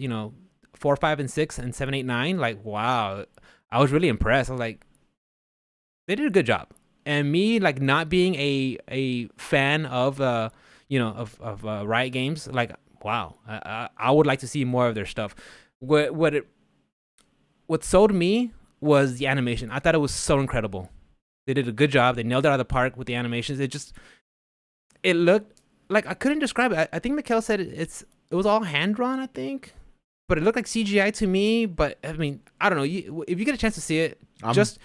4, 5, and 6, and 7, 8, 9, like wow, I was really impressed. I was like, they did a good job. And me like not being a fan of Riot Games, like wow, I would like to see more of their stuff. What sold me was the animation. I thought it was so incredible. They did a good job. They nailed it out of the park with the animations. It looked like, I couldn't describe it. I think Mikhail said it was all hand drawn, I think, but it looked like CGI to me. But I mean, I don't know. If you get a chance to see it, just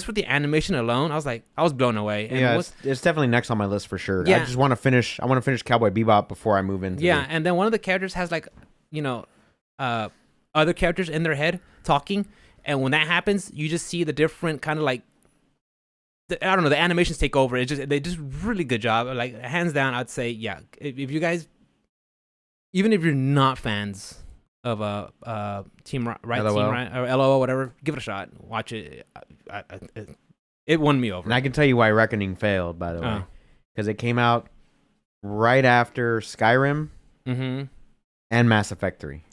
for the animation alone, I was blown away. And it's definitely next on my list for sure. Yeah. I want to finish Cowboy Bebop before I move into. And then one of the characters has like, other characters in their head talking, and when that happens, you just see the different kind of like. I don't know, the animations take over. They just really good job. Like hands down, I'd say if you guys, even if you're not fans of Team Right, or LOL, whatever, give it a shot. Watch it. It won me over. And I can tell you why Reckoning failed, by the way, because it came out right after Skyrim and Mass Effect 3.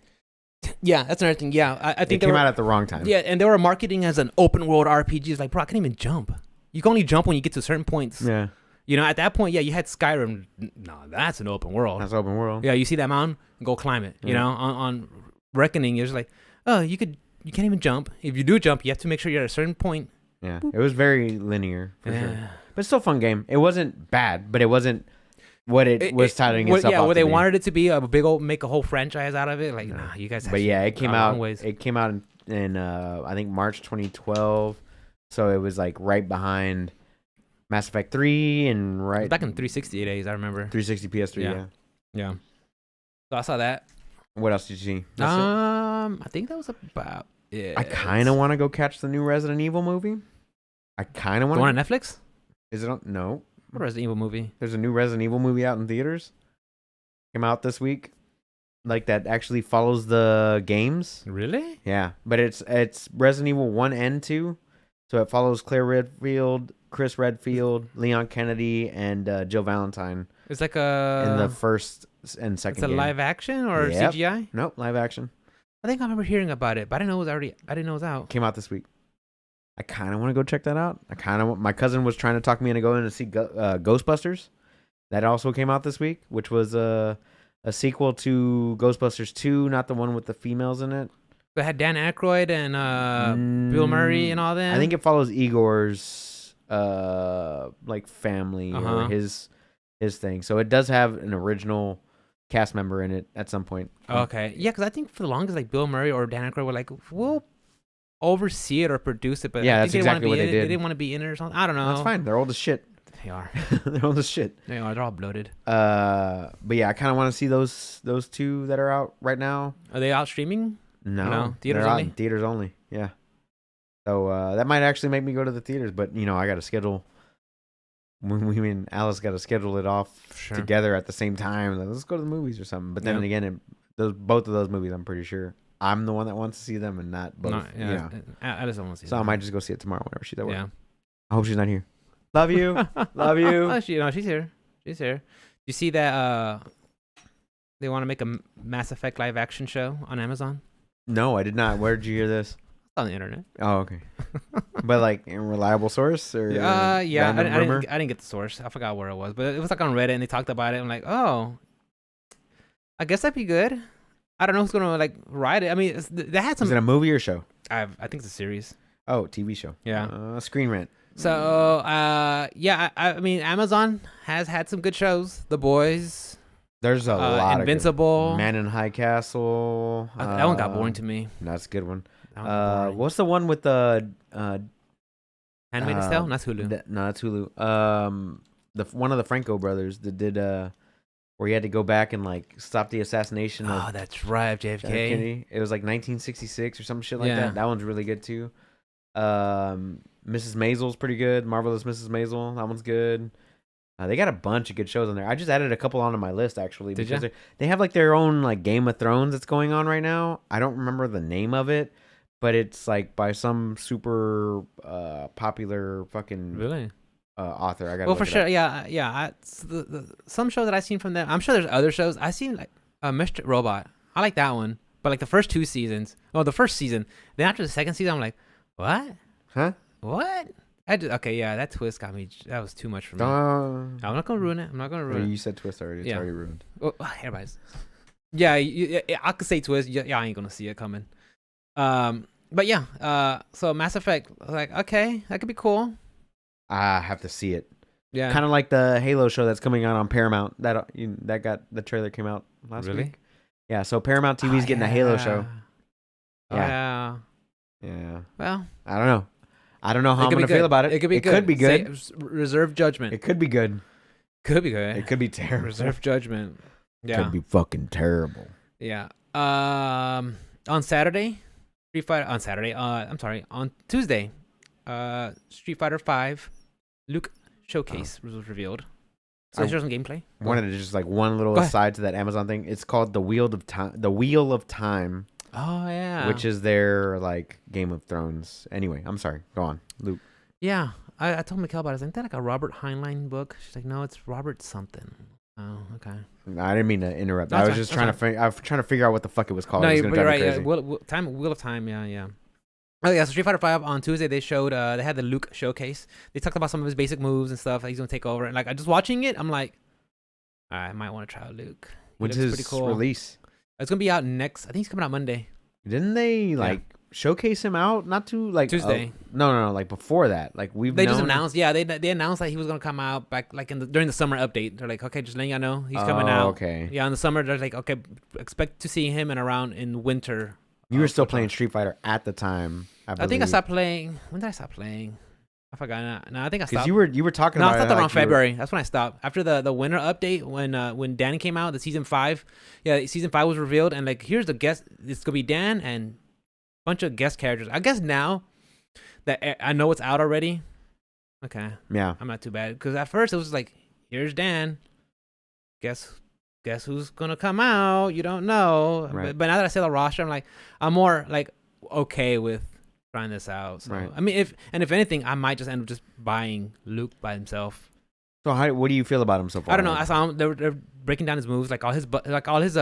Yeah, that's another thing. Yeah, I think it came out at the wrong time. Yeah, and they were marketing as an open world RPG. It's like, bro, I can't even jump. You can only jump when you get to certain points. Yeah. You know, at that point, you had Skyrim. No, that's an open world. That's open world. Yeah, you see that mountain, go climb it. You know, on Reckoning, you're just like, oh, you can't even jump. If you do jump, you have to make sure you're at a certain point. Yeah, it was very linear for sure, but still a fun game. It wasn't bad, but it wasn't what it was touting itself. Yeah, what they wanted it to be, a big old make a whole franchise out of it. Like, nah, you guys. But yeah, it came out. It came out in I think March 2012. So it was like right behind Mass Effect 3 and right back in 360 days, I remember. 360 PS3, yeah. So I saw that. What else did you see? I think that was about it. I kind of want to go catch the new Resident Evil movie. I kind of want. The one on Netflix? Is it on? No. What Resident Evil movie? There's a new Resident Evil movie out in theaters. Came out this week. Like that actually follows the games. Really? Yeah, but it's Resident Evil 1 and 2. So it follows Claire Redfield, Chris Redfield, Leon Kennedy, and Jill Valentine. It's like in the first and second. It's a live action or CGI? Nope, live action. I think I remember hearing about it, but I didn't know it was out. Came out this week. I kind of want to go check that out. My cousin was trying to talk me into going to see Ghostbusters. That also came out this week, which was a sequel to Ghostbusters 2, not the one with the females in it. It had Dan Aykroyd and Bill Murray and all that. I think it follows Igor's like family or his thing. So it does have an original cast member in it at some point. Okay, yeah, because I think for the longest, like Bill Murray or Dan Aykroyd were like, we'll oversee it or produce it, but yeah, I that's think exactly what they did. They didn't want to be in it or something. I don't know. That's fine. They're old as shit. They are. They're old as shit. They are. They're all bloated. But yeah, I kind of want to see those two that are out right now. Are they out streaming? No, theaters only. Theaters only. Yeah. So that might actually make me go to the theaters, but I got to schedule. Me and Alice got to schedule it off together at the same time. Like, let's go to the movies or something. But then again, both of those movies, I'm pretty sure I'm the one that wants to see them and not both. I just don't want to see. So I might just go see it tomorrow whenever she's at work. Yeah. I hope she's not here. Love you. Love you. Oh, she's here. She's here. You see that they want to make a Mass Effect live action show on Amazon? No, I did not. Where did you hear this? On the internet. Oh, okay. But like a reliable source or I didn't get the source. I forgot where it was, but it was like on Reddit and they talked about it. I'm like, oh, I guess that'd be good. I don't know who's gonna like write it. I mean, they had some. Is it a movie or show? I think it's a series. Oh, TV show. Yeah. Screen Rant. So I mean, Amazon has had some good shows. The Boys. There's a lot. Invincible. Of Man in High Castle. That one got boring to me. That's a good one. What's the one with the Handmaid's Tale? That's Hulu. No, that's Hulu. One of the Franco brothers that did where he had to go back and like stop the assassination Oh, of that's right, John F. JFK. Kennedy. It was like 1966 or some shit like Yeah. that. That one's really good too. Mrs. Maisel's pretty good. Marvelous Mrs. Maisel, that one's good. They got a bunch of good shows on there. I just added a couple onto my list actually Did because ya? they have like their own like Game of Thrones that's going on right now. I don't remember the name of it, but it's like by some super popular fucking Really? author. I got Well, for sure, yeah. Some shows that I've seen from them, I'm sure there's other shows. I've seen like Mr. Robot. I like that one, but like the first 2 seasons. Oh, the first season. Then after the second season, I'm like, what? Huh? What? Okay, yeah, that twist got me. That was too much for me. I'm I'm not gonna ruin it. I'm not gonna ruin You it. said twist already. It's Yeah. already ruined. Oh, everybody's. Yeah, I could say twist. Yeah, I ain't gonna see it coming. But yeah. So Mass Effect, like, okay, that could be cool. I have to see it. Yeah. Kind of like the Halo show that's coming out on Paramount. That got the trailer came out last Really? week. Yeah, so Paramount TV's getting a Halo show. Oh, yeah. Yeah. Well, I don't know. I don't know how it I'm could be gonna feel good. about it. It could be good. Could be good. Reserve judgment. It could be good. Could be good. It could be terrible. Reserve judgment. Yeah. Could be fucking terrible. Yeah. On Saturday, on Tuesday, Street Fighter 5 Luke showcase was revealed. So I they showed some gameplay. Wanted to just like one little Go ahead. aside to that Amazon thing. It's called the Wheel of Time. The Wheel of Time, Oh yeah. which is their like Game of Thrones. Anyway, I'm sorry. Go on, Luke. Yeah. I told Mikkel about it. Isn't that like a Robert Heinlein book? She's like, no, it's Robert something. Oh, okay. I didn't mean to interrupt. That's I was fine, just that's I was trying to figure out what the fuck it was called. No, It was you're gonna drive right. me Yeah. crazy. Wheel of Time. Yeah. Oh yeah, so Street Fighter 5 on Tuesday they showed they had the Luke showcase. They talked about some of his basic moves and stuff that he's gonna take over. And like I just watching it, I'm like, I might want to try Luke. When's looks his pretty cool. release? It's gonna be out next. I think he's coming out Monday. Didn't they like showcase him out? Not too like Tuesday. No, like before that. Like They just announced. Yeah, they announced that he was gonna come out back like during the summer update. They're like, okay, just letting y'all know he's coming out. Okay. Yeah, in the summer they're like, okay, expect to see him in winter. You were still Football. playing Street Fighter at the time. I think I stopped playing. When did I stop playing? I forgot. No, I think I stopped. because you were talking No, I about stopped it around like you were- February. That's when I stopped. After the winter update, when Dan came out, the season 5. Yeah, season 5 was revealed, and like here's the guest. It's gonna be Dan and a bunch of guest characters. I guess now that I know it's out already. Okay, Yeah. I'm not too bad because at first it was like, here's Dan. Guess who's gonna come out? You don't know. Right. But now that I see the roster, I'm more like okay with trying this out. So Right. I mean, if anything, I might just end up just buying Luke by himself. So what do you feel about him so far? I don't know. I saw him. They're breaking down his moves, like all his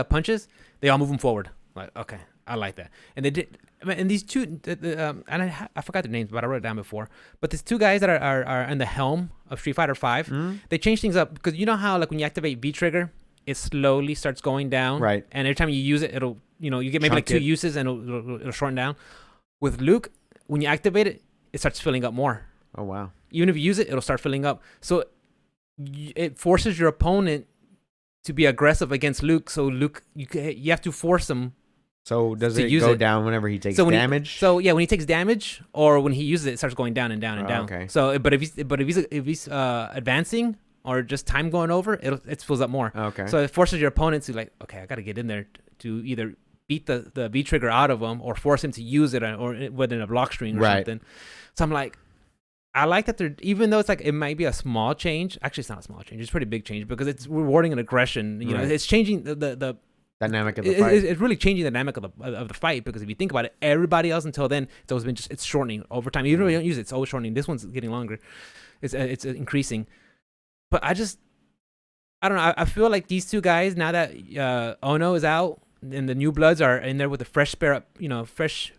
punches. They all move him forward. Like, okay, I like that. And they did. And these two, and I forgot their names, but I wrote it down before. But these two guys that are in the helm of Street Fighter 5, Hmm? they changed things up because you know how like when you activate V trigger, it slowly starts going down. Right. And every time you use it, it'll you get maybe like Chunk 2 it. uses and it'll shorten down. With Luke, when you activate it, it starts filling up more. Oh wow. Even if you use it, it'll start filling up. So it forces your opponent to be aggressive against Luke. So Luke, you have to force him. So does To it use go it. down whenever he takes So when damage? So yeah, when he takes damage or when he uses it, it starts going down and down and Oh, down. okay. So but if he's advancing or just time going over, it fills up more. Okay. So it forces your opponent to like, okay, I got to get in there to either beat the V trigger out of him or force him to use it or within a block string or Right. something. So I'm like, I like that they're, even though it's like, it might be a small change. Actually, it's not a small change. It's a pretty big change because it's rewarding an aggression. You know, Right. it's changing the Dynamic of the fight. it's really changing the dynamic of the fight because if you think about it, everybody else until then, it's always been it's shortening over time. Even if you don't use it, it's always shortening. This one's getting longer. It's increasing. But I don't know. I feel like these two guys, now that Ono is out and the new bloods are in there with a fresh fresh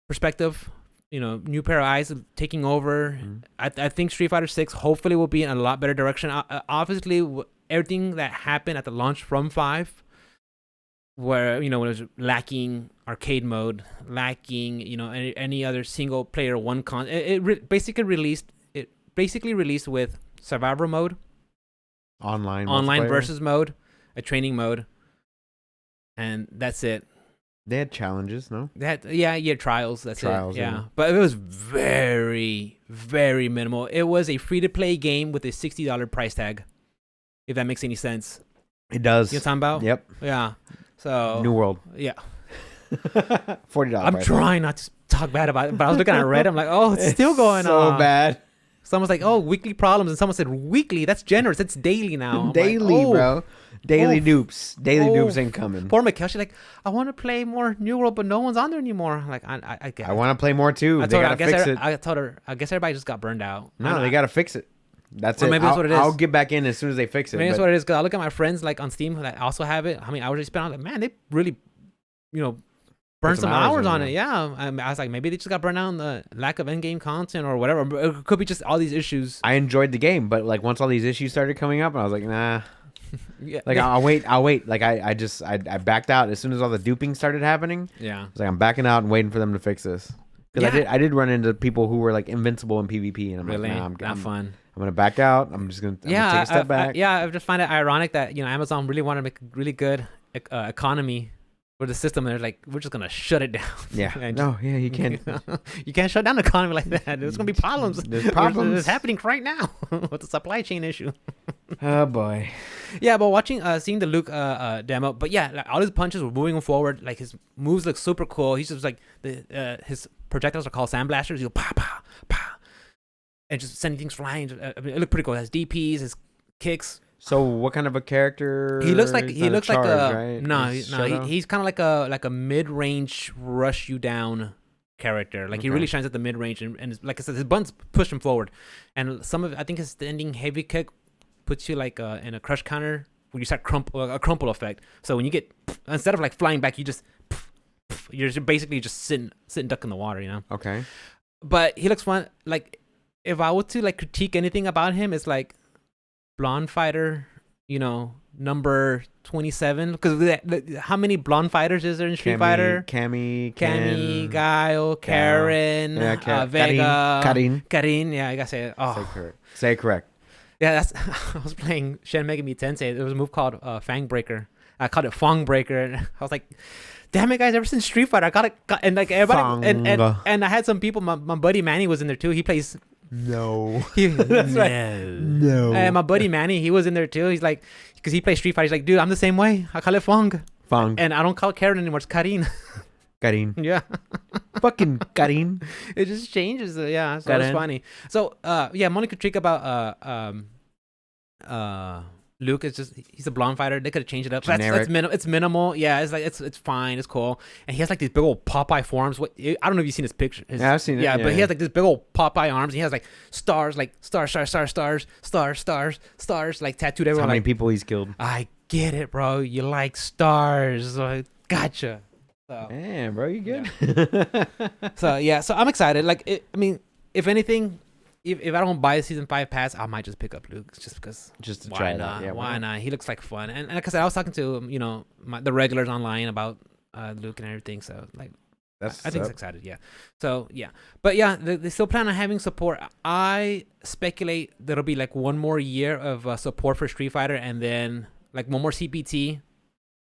perspective, new pair of eyes taking over. Mhm. I think Street Fighter 6 hopefully will be in a lot better direction. Obviously, everything that happened at the launch from 5, where when it was lacking arcade mode, lacking any other single player basically released with survivor mode, Online online multiplayer. versus mode, a training mode, and that's it. They had challenges, no? Trials. That's Trials, it. Yeah, yeah. but it was very, very minimal. It was a free to play game with a $60 price tag, if that makes any sense. It does. You know what I'm talking about? Yep. Yeah. So New World. yeah. $40. I'm trying not to talk bad about it, but I was looking at Reddit. I'm like, oh, it's still going so on. So bad. Someone's like, oh, weekly problems, and someone said weekly. That's generous. It's daily now. I'm Daily, like, oh, bro. Daily oh, dupes. Daily oh. dupes ain't coming. Poor Mikkel. She's like, I want to play more New World, but no one's on there anymore. I'm like, I get it. I want to play more too. They gotta fix it. I told her, I guess everybody just got burned out. No, they gotta fix it. That's Or it. maybe that's what it is. I'll get back in as soon as they fix it. Maybe that's what it is. Cause I look at my friends like on Steam that also have it. How many hours they spent on it? Man, they really, burned some hours on it. Yeah. I was like, maybe they just got burned out on the lack of in-game content or whatever. It could be just all these issues. I enjoyed the game, but like once all these issues started coming up, I was like, nah. Yeah. Like I'll wait. Like I backed out as soon as all the duping started happening. Yeah. I was like, I'm backing out and waiting for them to fix this. Because I did run into people who were like invincible in PvP, and I'm really? like, nah, not fun. I'm gonna back out. I'm gonna take a step back. I just find it ironic that Amazon really wanted to make a really good economy for the system, and they're like, we're just gonna shut it down. Yeah. You can't. You can't shut down the economy like that. There's gonna be problems. There's problems. It's happening right now with the supply chain issue. Oh boy. Yeah, but seeing the Luke demo, but yeah, like, all his punches were moving him forward. Like his moves look super cool. He's just like his projectiles are called sandblasters. You go pa pa pa, and just sending things flying. I mean, it looked pretty cool. It has DPs, his kicks. So what kind of a character? He looks like right? He's kind of like a mid-range rush you down character. Like he really shines at the mid-range, and like I said, his buttons push him forward, and some of I think his standing heavy kick puts you like in a crush counter where you start a crumple effect. So when you get, instead of like flying back, you're basically just sitting duck in the water, Okay. But he looks fun. Like if I were to like critique anything about him, it's like blonde fighter, number 27. Because how many blonde fighters is there in Street Fighter? Cammy, Guile, Karen, Vega, Karin. Yeah, I gotta say it. Oh. Say it correct. Yeah, I was playing Shin Megami Tensei. There was a move called Fang Breaker. I called it Fong Breaker, and I was like, "Damn it, guys! Ever since Street Fighter, I got it." And like everybody, and I had some people. My buddy Manny was in there too. He plays. No. That's right. No. And my buddy Manny, he was in there too. He's like, because he plays Street Fighter. He's like, dude, I'm the same way. I call it Fong. And I don't call it Karen anymore. It's Karin. Karin. Yeah. Fucking Karin. It just changes. Yeah. So it's funny. So Monica critique about Luke is just he's a blonde fighter. They could have changed it up. That's it's minimal. Yeah, it's like it's fine. It's cool. And he has like these big old Popeye forms. I don't know if you've seen his picture. Yeah, I've seen it. Yeah, but he has like this big old Popeye arms. And he has like stars, like stars, like tattooed everywhere. How many people he's killed? I get it, bro. You like stars. So gotcha. So, damn, bro, you good? Yeah. So I'm excited. Like, if anything, if I don't buy a season 5 pass, I might just pick up Luke just because. Just to try it out. Yeah, why not? He looks like fun. And like I said, I was talking to the regulars online about Luke and everything. So like, I think it's excited. Yeah. So yeah, but yeah, they still plan on having support. I speculate there'll be like one more year of support for Street Fighter, and then like one more CPT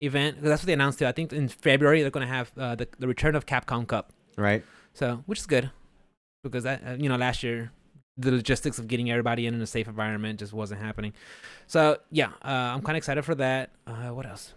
event. That's what they announced too. I think in February they're gonna have the return of Capcom Cup. Right. So which is good because that last year the logistics of getting everybody in a safe environment just wasn't happening. So yeah, I'm kind of excited for that. What else?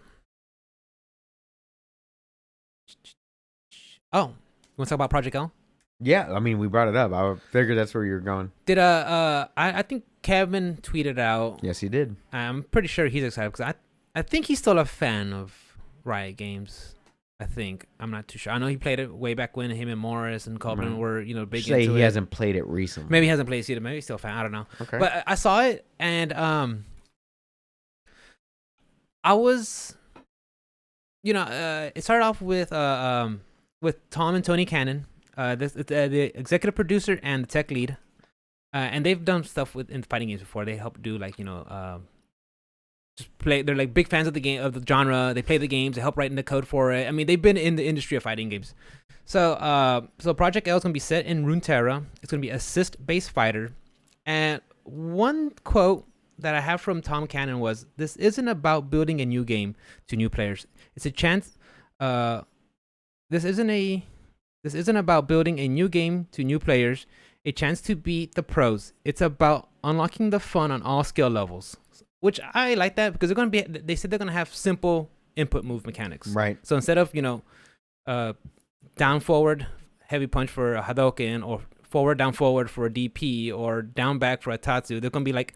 Oh, you want to talk about Project L? Yeah, I mean we brought it up. I figured that's where you're going. Did I think Kevin tweeted out. Yes, he did. I'm pretty sure he's excited because I think he's still a fan of Riot Games. I think. I'm not too sure. I know he played it way back when him and Morris and Copeland were, big into it. He hasn't played it recently. Maybe he hasn't played it either. Maybe he's still a fan. I don't know. Okay. But I saw it and I was, it started off with Tom and Tony Cannon, the executive producer and the tech lead, and they've done stuff in fighting games before. They help do just play. They're like big fans of the game, of the genre. They play the games. They help write in the code for it. I mean, they've been in the industry of fighting games. So Project L is gonna be set in Runeterra. It's gonna be assist-based fighter. And one quote that I have from Tom Cannon was, "This isn't about building a new game to new players. It's a chance. This isn't about building a new game to new players. A chance to beat the pros. It's about unlocking the fun on all skill levels." which I like that because they're gonna be. They said they're gonna have simple input move mechanics. Right. So instead of down forward heavy punch for a Hadoken or forward down forward for a DP or down back for a Tatsu, they're gonna be like,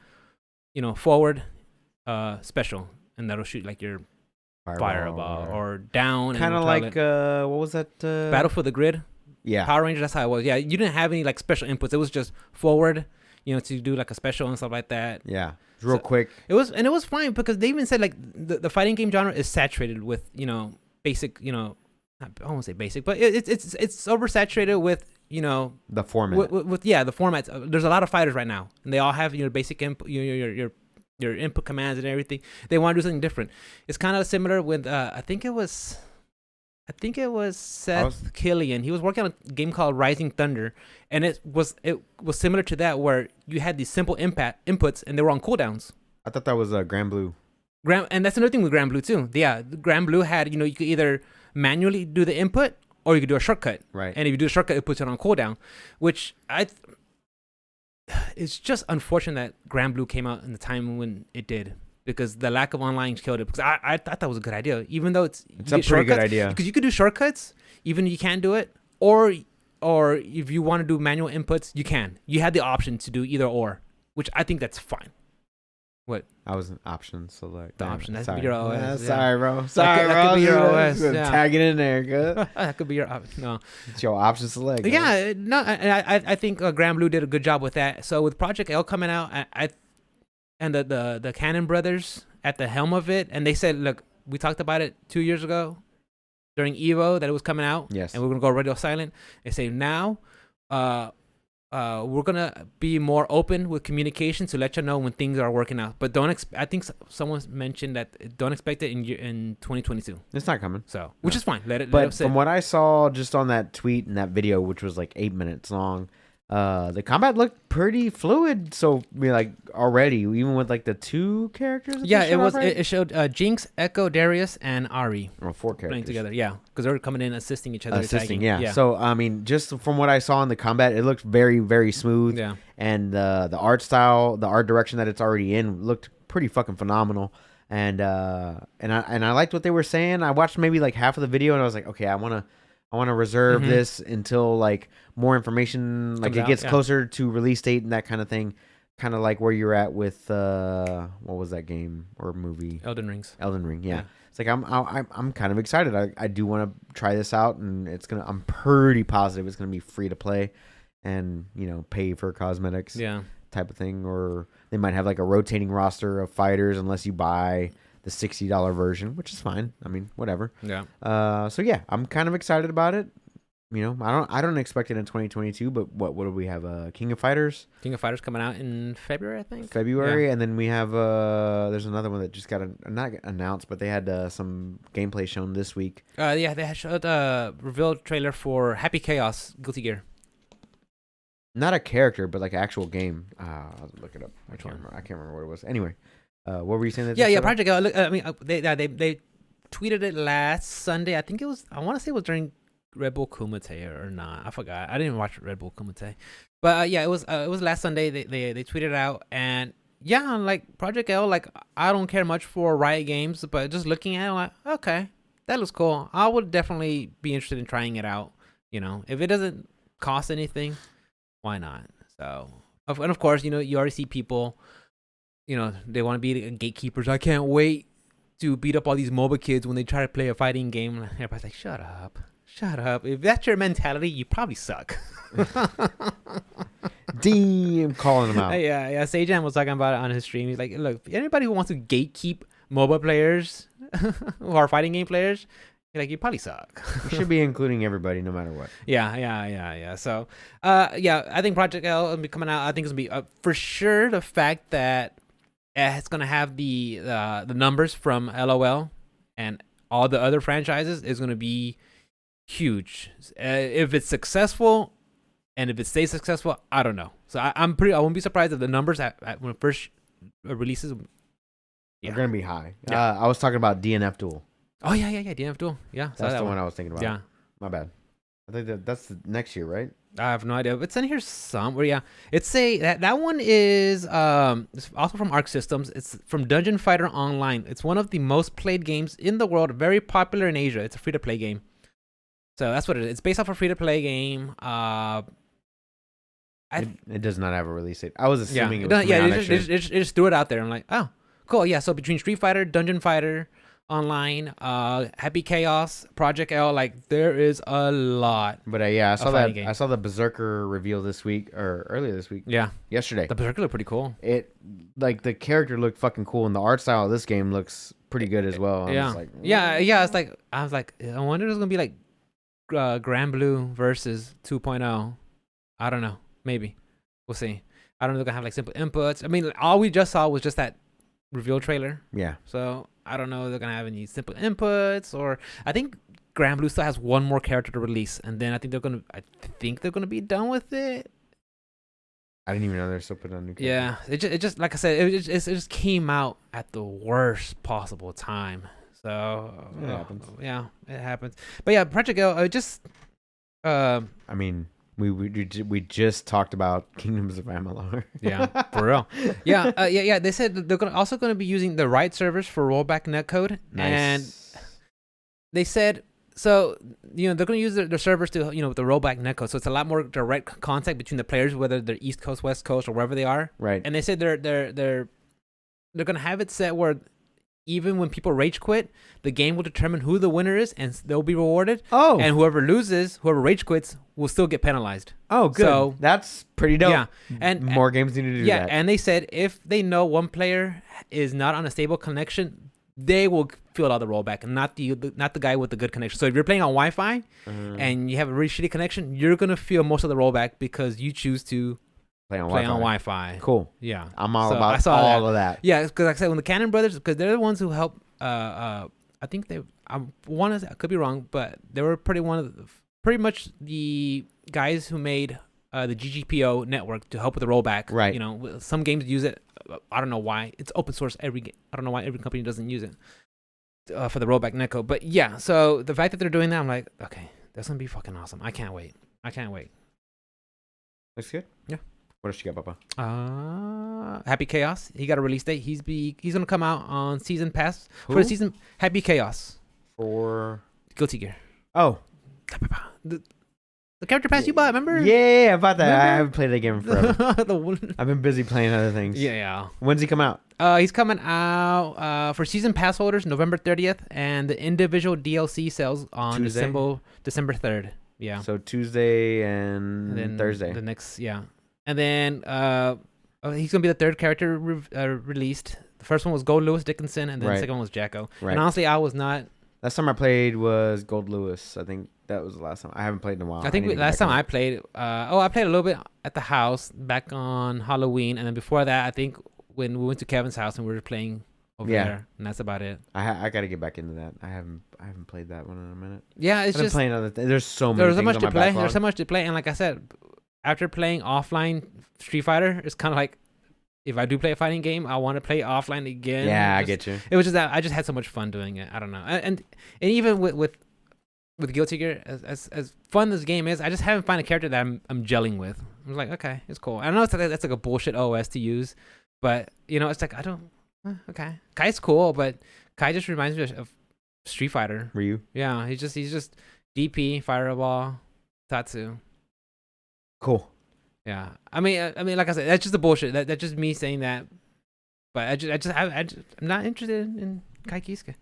forward special, and that'll shoot like your fireball or down. Kind of like what was that? Battle for the Grid. Yeah. Power Ranger. That's how it was. Yeah, you didn't have any like special inputs. It was just forward, to do like a special and stuff like that. Yeah. Real quick. It was fine because they even said like the fighting game genre is saturated with basic I won't say basic, but it's oversaturated with the format. With the formats. There's a lot of fighters right now, and they all have basic input, your input commands and everything. They want to do something different. It's kind of similar with I think it was Seth Killian. He was working on a game called Rising Thunder, and it was similar to that where you had these simple inputs and they were on cooldowns. I thought that was Grand Blue. And that's another thing with Grand Blue too. Yeah, the Grand Blue had you could either manually do the input or you could do a shortcut. Right. And if you do a shortcut, it puts it on cooldown, which it's just unfortunate that Grand Blue came out in the time when it did, because the lack of online killed it. Because I thought that was a good idea, even though it's a pretty good idea. Because you could do shortcuts, even if you can't do it, or if you want to do manual inputs, you can. You had the option to do either or, which I think that's fine. What? I was an option select. The option. That could be your OS. Sorry, bro. Sorry, bro. That could be your OS. Tag it in there, good. That could be your option. No. It's your option select. Yeah, no. I think Grand Blue did a good job with that. So with Project L coming out, and the Cannon brothers at the helm of it, and they said, look, we talked about it 2 years ago during Evo that it was coming out. Yes. And we're gonna go radio silent. They say now, we're gonna be more open with communication to let you know when things are working out. But I think someone mentioned that don't expect it in 2022. It's not coming. So, which is fine. Let But from what I saw just on that tweet and that video, which was like 8 minutes long, the combat looked pretty fluid. So like already, even with like the two characters. Yeah, it was. Right? It showed Jinx, Echo, Darius, and Ari. Or 4 characters playing together. Yeah, because they were coming in assisting each other. Assisting, yeah. So I mean, just from what I saw in the combat, it looked very, very smooth. Yeah. And the art style, the art direction that it's already in, looked pretty fucking phenomenal. And I liked what they were saying. I watched maybe like half of the video, and I was like, okay, I want to reserve this until like more information, like it gets closer to release date and that kind of thing. Kind of like where you're at with what was that game or movie? Elden Ring. Yeah. It's like I'm kind of excited. I do want to try this out, and I'm pretty positive it's gonna be free to play, and pay for cosmetics. Yeah. Type of thing, or they might have like a rotating roster of fighters unless you buy the $60 version, which is fine. I mean, whatever. Yeah. So yeah, I'm kind of excited about it. I don't expect it in 2022, but what do we have? King of Fighters. King of Fighters coming out in February, I think. February, yeah. And then we have there's another one that just got not announced, but they had some gameplay shown this week. Yeah, they had showed revealed trailer for Happy Chaos Guilty Gear. Not a character, but like an actual game. I'll look it up. I can't remember what it was. Anyway, what were you saying? Yeah, Project L. I mean, they tweeted it last Sunday. I think it was. I want to say it was during Red Bull Kumite or not. I forgot. I didn't even watch Red Bull Kumite, but yeah, it was last Sunday. They tweeted it out, and yeah, like Project L. Like I don't care much for Riot Games, but just looking at it, I'm like, okay, that looks cool. I would definitely be interested in trying it out. If it doesn't cost anything, why not? So, and of course, you already see people, they want to be the gatekeepers. I can't wait to beat up all these MOBA kids when they try to play a fighting game. Everybody's like, shut up. If that's your mentality, you probably suck. Damn, calling them out. Yeah. Seijan was talking about it on his stream. He's like, look, anybody who wants to gatekeep MOBA players who are fighting game players, you probably suck. You should be including everybody, no matter what. Yeah. So, I think Project L will be coming out. I think it's gonna be for sure the fact that it's gonna have the numbers from LOL and all the other franchises is gonna be huge. If it's successful, and if it stays successful, I don't know. So I won't be surprised if the numbers when it first releases. They're gonna be high. Yeah. I was talking about DNF Duel. Oh yeah, DNF Duel. Yeah, that's the one I was thinking about. Yeah, my bad. I think that's the next year, right? I have no idea. It's in here somewhere. Yeah, it's that one is it's also from Arc Systems. It's from Dungeon Fighter Online. It's one of the most played games in the world. Very popular in Asia. It's a free to play game. So that's what it is. It's based off a free to play game. It does not have a release date. I was assuming it was coming out next year. it just threw it out there. I'm like, oh, cool. Yeah. So between Street Fighter, Dungeon Fighter Online, Happy Chaos, Project L, like there is a lot. But I saw fighting that. games. I saw the Berserker reveal this week or earlier this week. Yeah. Yesterday. The Berserker looked pretty cool. It like the character looked fucking cool, and the art style of this game looks pretty good as well. I'm just like, yeah. It's like I was like, I wonder if it's gonna be like Grand Blue versus 2.0. I don't know. Maybe we'll see. I don't know if they're gonna have like simple inputs. I mean, all we just saw was just that reveal trailer. Yeah. So I don't know if they're gonna have any simple inputs, or I think Grand Blue still has one more character to release, and then I think they're gonna be done with it. I didn't even know they're still putting on new characters. Yeah, it just like I said, it just came out at the worst possible time. So It happens. Yeah, it happens. But yeah, Project L, I mean, we just talked about Kingdoms of Amalur. Yeah, for real. Yeah. They said that they're also going to be using the right servers for rollback netcode, and they said so. They're going to use their servers to the rollback netcode, so it's a lot more direct contact between the players, whether they're East Coast, West Coast, or wherever they are. Right. And they said they're going to have it set where even when people rage quit, the game will determine who the winner is, and they'll be rewarded. Oh. And whoever rage quits, will still get penalized. Oh, good. So, that's pretty dope. Yeah. And more games need to do that. Yeah, and they said if they know one player is not on a stable connection, they will fill out the rollback, and not the guy with the good connection. So if you're playing on Wi-Fi and you have a really shitty connection, you're gonna feel most of the rollback because you choose to play on Wi-Fi. Cool. Yeah. I'm all about all of that. Yeah, because like I said, when the Cannon Brothers, because they're the ones who help. I think I could be wrong, but they were pretty much the guys who made the GGPO network to help with the rollback. Right. Some games use it. I don't know why. It's open source. I don't know why every company doesn't use it for the rollback netcode. But yeah, so the fact that they're doing that, I'm like, okay, that's gonna be fucking awesome. I can't wait. Looks good. Yeah. What else you got, Papa? Happy Chaos. He got a release date. He's gonna come out on Season Pass for the season. Happy Chaos for Guilty Gear. Oh, the character pass you bought, remember? Yeah, I bought that. I haven't played that game in forever. I've been busy playing other things. Yeah. When's he come out? He's coming out for season pass holders November 30th, and the individual DLC sells on December 3rd. Yeah. So Tuesday and then Thursday. The next, yeah. And then he's gonna be the third character released. The first one was Gold Lewis Dickinson, and then the second one was Jacko. Right. And honestly, I was not. Last time I played was Gold Lewis. I think that was the last time. I haven't played in a while. I think last time I played, I played a little bit at the house back on Halloween, and then before that, I think when we went to Kevin's house and we were playing over there, and that's about it. I got to get back into that. I haven't played that one in a minute. Yeah, it's just playing other things. There's so many. There's so much to play. There's so much to play, and like I said, after playing offline Street Fighter, it's kind of like, if I do play a fighting game, I want to play offline again. Yeah, I get you. It was just that I just had so much fun doing it. I don't know, and even with Guilty Gear, as fun as the game is, I just haven't found a character that I'm gelling with. I'm like, okay, it's cool. I know that's like a bullshit OS to use, but it's like I don't. Okay, Kai's cool, but Kai just reminds me of Street Fighter. Ryu. Yeah, he's just DP, Fireball, Tatsu. Cool. Yeah, I mean, like I said, that's just the bullshit. That's just me saying that. But I'm not interested in Kai Kiske.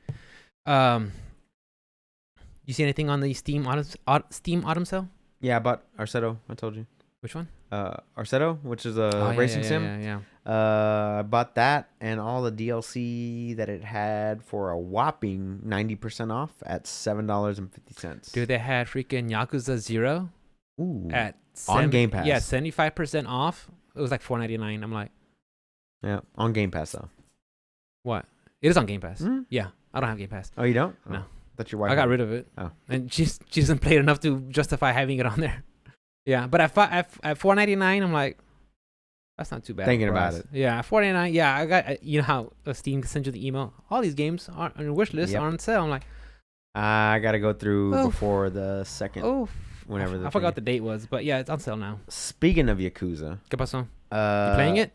You see anything on the Steam Autumn sale? Yeah, I bought Arsetto. I told you. Which one? Arsetto, which is a racing sim. Yeah. I bought that and all the DLC that it had for a whopping 90% off at $7.50. Dude, they had freaking Yakuza 0. Ooh. On Game Pass. Yeah, 75% off. It was like $4.99. I'm like, yeah, on Game Pass though. What? It is on Game Pass. Mm-hmm. Yeah, I don't have Game Pass. Oh, you don't? No. That's your wife. I got rid of it. Oh. And she doesn't play it enough to justify having it on there. Yeah, but at $4.99, I'm like, that's not too bad. Thinking about it. Yeah, $4.99. Yeah, I got. You know how Steam sends you the email? All these games on your wish list are on sale. I'm like, I gotta go through before the 2nd. Oh, whenever I forgot the date was, but yeah, it's on sale now. Speaking of Yakuza, ¿Qué pasó? You playing it?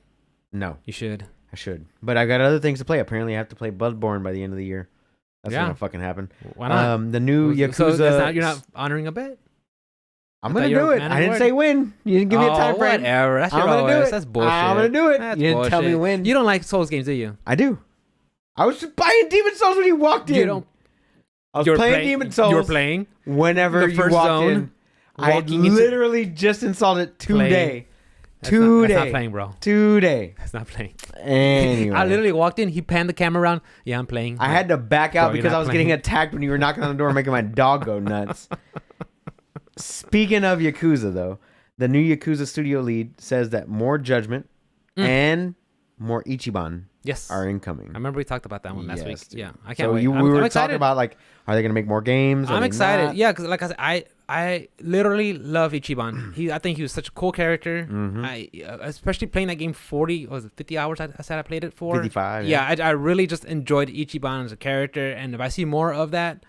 No, You should. I should, but I got other things to play. Apparently, I have to play Bloodborne by the end of the year. That's Yeah. gonna fucking happen. Why not? The new Yakuza. So that's not, you're not honoring a bet? I'm I gonna thought you do were a it. man I of didn't word. say when. You didn't give me a time frame. Whatever. That's I'm your gonna do OS. it. That's bullshit. I'm gonna do it. That's You didn't tell me bullshit. when. You don't like Souls games, do you? I do. I was just buying Demon Souls when you walked in. You don't. I was playing Demon Souls. You were playing whenever the you first walked zone, in. I had walking into- literally just installed it today. That's not Today. playing, bro. Today. That's not playing. Anyway. I literally walked in. He panned the camera around. Yeah, I'm playing. I had to back out Bro, you're because not I was getting playing. attacked when you were knocking on the door making my dog go nuts. Speaking of Yakuza, though, the new Yakuza studio lead says that more Judgment and more Ichiban Yes. are incoming. I remember we talked about that one last week. Dude. Yeah, I can't So wait. we I'm were excited. talking about, like, are they going to make more games? Are I'm they excited. not? Yeah, because like I said, I literally love Ichiban. I think he was such a cool character. Mhm. Especially playing that game 40 was it 50 hours. I said I played it for 55. Yeah, I really just enjoyed Ichiban as a character, and if I see more of that,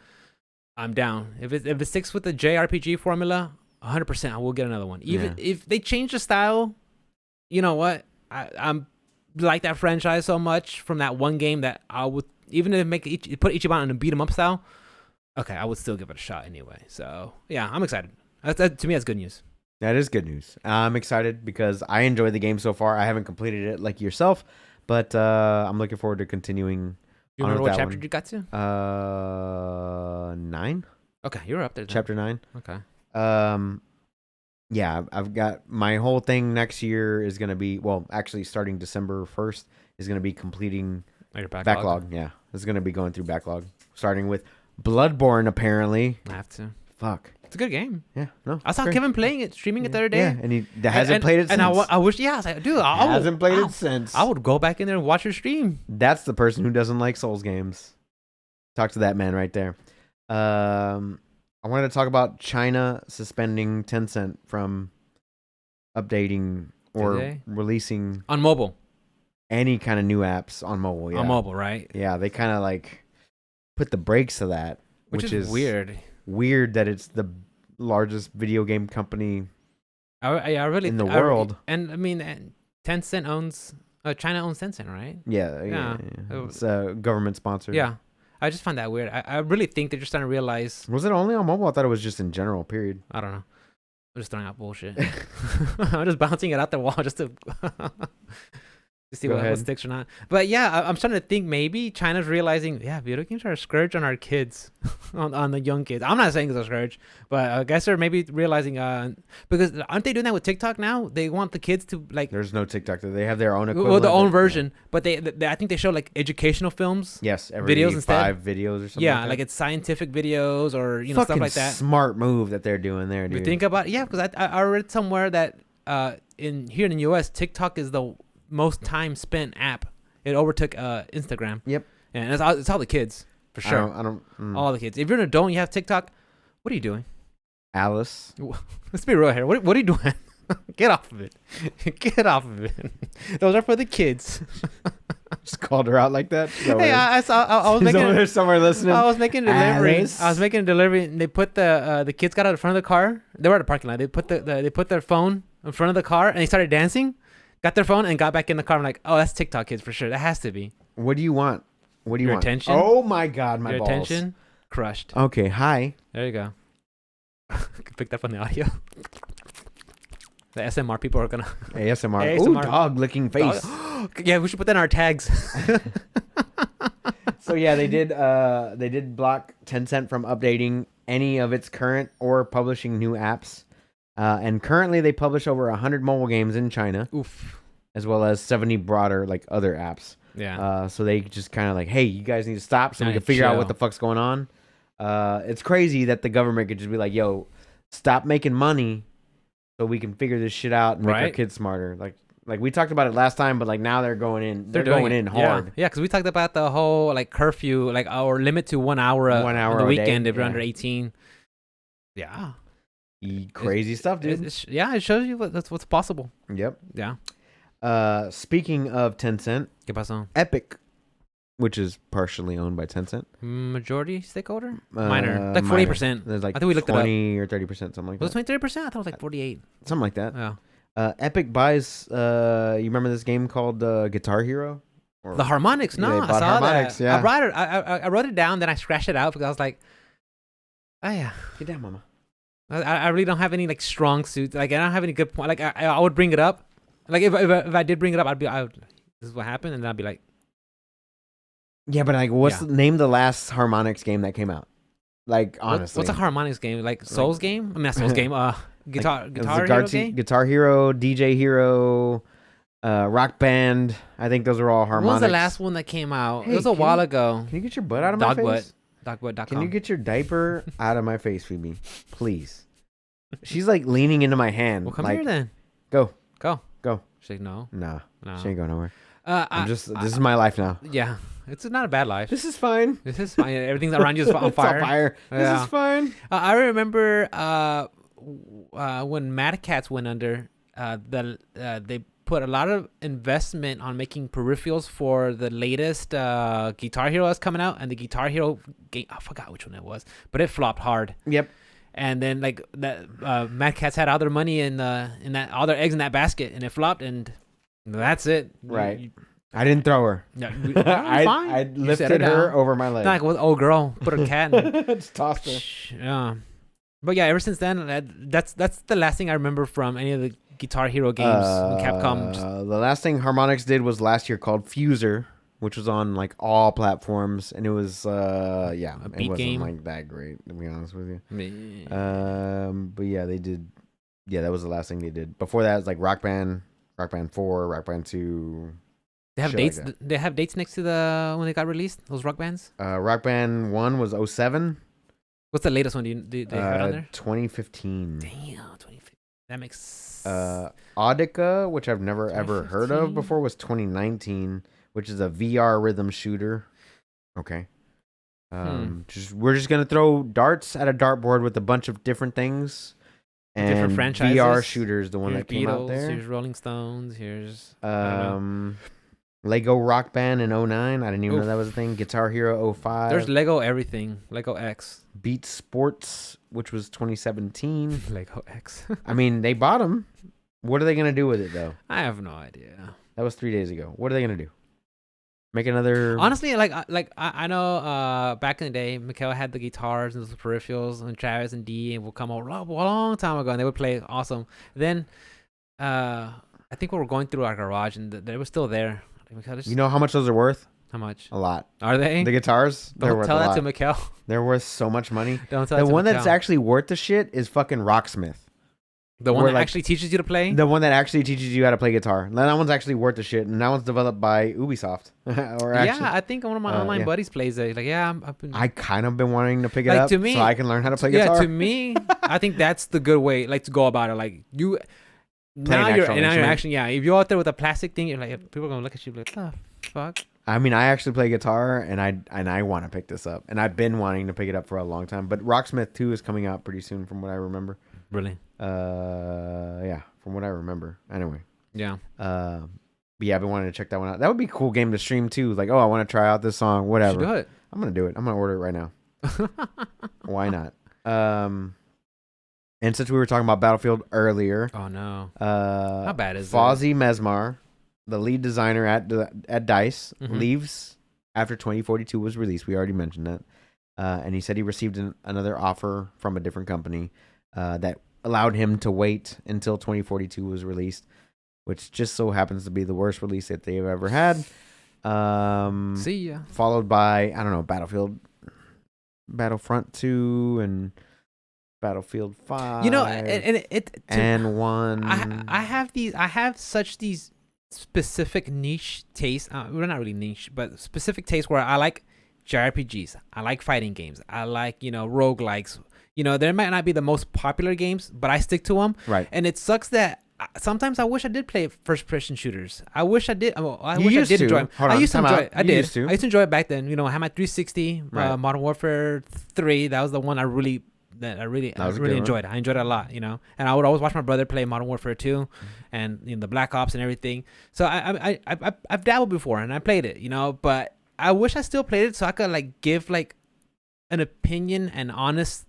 I'm down. If it sticks with the JRPG formula, 100%, I will get another one. Even if they change the style, you know what? I'm like that franchise so much from that one game that I would, even if put Ichiban in a beat 'em up style, okay, I would still give it a shot anyway. So yeah, I'm excited. To me, that's good news. That is good news. I'm excited because I enjoyed the game so far. I haven't completed it like yourself, but I'm looking forward to continuing. You on remember with what that chapter one. you got to? 9? Okay, you're up there. Then. Chapter 9. Okay. Yeah, I've got my whole thing next year is going to be, well, actually starting December 1st is going to be completing Like your backlog. Yeah, it's going to be going through backlog, starting with Bloodborne, apparently. I have to. Fuck. It's a good game. Yeah, no. I saw great. Kevin playing it, streaming it the other day. Yeah, and he hasn't played it since. And I wish, yeah, I was like, dude, I hasn't played it since. I would go back in there and watch your stream. That's the person who doesn't like Souls games. Talk to that man right there. I wanted to talk about China suspending Tencent from updating or releasing On mobile. any kind of new apps on mobile. Yeah. On mobile, right? Yeah, they kind of like put the brakes to that, Which is weird. Weird that it's the largest video game company I really in the world. And I mean, Tencent owns China owns Tencent, right? Yeah. It's government sponsored. Yeah. I just find that weird. I really think they're just starting to realize. Was it only on mobile? I thought it was just in general. Period. I don't know. I'm just throwing out bullshit. I'm just bouncing it out the wall just to see what sticks or not. But yeah, I'm starting to think maybe China's realizing, yeah, video games are a scourge on our kids, on the young kids. I'm not saying it's a scourge, but I guess they're maybe realizing, because aren't they doing that with TikTok now? They want the kids to like. There's no TikTok. They have their own equivalent. Well, their own version, but they I think they show like educational films. Yes, every videos instead. 5 videos or something. Yeah, like it's scientific videos or Fucking stuff like that. Smart move that they're doing there, dude. You think about because I read somewhere that in the US, TikTok is the most time spent app. It overtook Instagram. Yep. And it's all the kids for sure. I don't. All the kids. If you're an adult and you have TikTok, what are you doing? Alice. Let's be real here. What are you doing? Get off of it. Get off of it. Those are for the kids. Just called her out like that. Hey, I was She's making over there somewhere listening. I was making a delivery. Alice. I was making a delivery, and they put the kids got out in front of the car. They were at a parking lot. They put they put their phone in front of the car, and they started dancing. Got their phone and got back in the car. I'm like, oh, that's TikTok kids for sure. That has to be. What do you want? What do you Your want? attention? Oh my god, my Your balls. attention crushed. Okay, hi. There you go. Picked up on the audio. The SMR people are gonna. ASMR. ASMR. Ooh, dog licking face. Yeah, we should put that in our tags. So yeah, they did block Tencent from updating any of its current or publishing new apps. And currently they publish over 100 mobile games in China. Oof. As well as 70 broader like other apps. Yeah. So they just kind of like, hey, you guys need to stop so we Nah, can figure out chill. what the fuck's going on. It's crazy that the government could just be like, yo, stop making money so we can figure this shit out and make our Right. kids smarter. Like we talked about it last time, but like now they're going in. They're going in hard. Yeah, because we talked about the whole like curfew, like our limit to 1 hour, 1 hour on the a weekend day, if you're yeah. under 18. Yeah. Crazy stuff, dude. It shows you that's what's possible. Yep. Yeah. Speaking of Tencent, ¿Qué pasó? Epic which is partially owned by Tencent. Majority stakeholder? Minor. Like 40%. There's like I think we looked it up. 20 or 30%, something like Was that. it 23%? I thought it was like 48. Something like that. Yeah. Epic buys. You remember this game called Guitar Hero? Or, The harmonics. No, they I bought saw harmonics, that. yeah. I wrote it down, then I scratched it out because I was like, oh yeah. Get down, mama. I really don't have any like strong suits. Like I don't have any good point. Like I would bring it up. Like if I did bring it up, this is what happened, and then I'd be like, Yeah, but like, name the last harmonics game that came out? Like, honestly, what's a harmonics game? Like Souls game? I mean, not Souls game. Guitar Hero game. Guitar Hero, DJ Hero, Rock Band. I think those are all harmonics. What was the last one that came out? Hey, it was a while ago. Can you get your butt out of my face? Dogbutt.com. Can you get your diaper out of my face, Phoebe? Please. She's like leaning into my hand. Well, come like, here then. Go. Go. She's like, no. Nah. No. She ain't going nowhere. This This is my life now. Yeah. It's not a bad life. This is fine. This is fine. Everything's around you is on It's fire. on fire. Yeah. This is fine. I remember when Mad Catz went under, they put a lot of investment on making peripherals for the latest Guitar Hero that's coming out, and the Guitar Hero game, I forgot which one it was, but it flopped hard. Yep. And then like that, Mad Catz had all their money in that, all their eggs in that basket, and it flopped, and that's it. Right. I didn't throw her. I lifted her over my leg. Not like with old girl, put a cat in. Just tossed her. Yeah. But yeah, ever since then, that's the last thing I remember from any of the Guitar Hero games. Capcom. The last thing Harmonix did was last year called Fuser, which was on like all platforms, and it was a it beat wasn't game. like that great, to be honest with you. Yeah. But yeah, they did. Yeah, that was the last thing they did. Before that, it was like Rock Band 4, Rock Band 2. They have shit dates. like They have dates next to the when they got released. Those Rock Bands. Rock Band 1 was 07. What's the latest one? Do you have it on there? 2015. Damn, 2015. That makes. Audica, which I've never ever heard of 2015? before, was 2019, which is a VR rhythm shooter. Okay. We're just gonna throw darts at a dartboard with a bunch of different things. And Different franchises. VR shooters, the one Here's that came out Beatles, there. Here's Rolling Stones. Here's. I don't know. Lego Rock Band in 09. I didn't even know Oof. that was a thing. Guitar Hero 05. There's Lego everything. Lego X. Beat Sports, which was 2017. Lego X. I mean, they bought them. What are they gonna do with it though? I have no idea. That was 3 days ago. What are they gonna do? Make another? Honestly, I know back in the day, Mikhail had the guitars and the peripherals, and Travis and D would come over a long time ago, and they would play awesome. Then, I think we were going through our garage, and they were still there. Mikhail, You know how much those are worth? how much A lot. are they? The guitars, they're Don't worth tell a that lot. to Mikhail. They're worth so much money. Don't tell The that to one that's Mikhail. actually worth the shit is fucking Rocksmith. The one where, that like, actually teaches you to play. The one that actually teaches you how to play guitar. That one's actually worth the shit, and that one's developed by Ubisoft. Yeah, I think one of my online yeah. buddies plays it. Like, yeah, I've been. I kind of been wanting to pick it Like, up to me- so I can learn how to play yeah, guitar. to me, I think that's the good way, like, to go about it. Like, you Play an actual instrument. action. Yeah, if you're out there with a plastic thing, you're like, people are gonna look at you like, the fuck. I mean, I actually play guitar, and I want to pick this up, and I've been wanting to pick it up for a long time. But Rocksmith 2 is coming out pretty soon, from what I remember. Really? Yeah, from what I remember. Anyway. Yeah. But yeah, I've been wanting to check that one out. That would be a cool game to stream too. Like, oh, I want to try out this song, Should whatever. do it. I'm gonna do it. I'm gonna order it right now. Why not? And since we were talking about Battlefield earlier, Oh no. how bad is it? Fozzie Mesmar, the lead designer at DICE, Mhm. leaves after 2042 was released. We already mentioned that, and he said he received another offer from a different company that allowed him to wait until 2042 was released, which just so happens to be the worst release that they've ever had. See ya. Followed by, I don't know, Battlefront 2 and Battlefield 5. You know, and 1. I have such these specific niche tastes. Well, not really niche, but specific tastes where I like JRPGs. I like fighting games. I like, roguelikes. There might not be the most popular games, but I stick to them. Right. And it sucks that sometimes I wish I did play first-person shooters. I wish I did. I You wish I used did to. enjoy them. Hold I on, used to time enjoy out. it. I You did. used to. I used to enjoy it back then. I had my 360, Right. Modern Warfare 3. That was the one I really That was a good enjoyed. I enjoyed it a lot, And I would always watch my brother play Modern Warfare 2 and the Black Ops and everything. So I've dabbled before and I played it, but I wish I still played it so I could like give like an opinion and honest,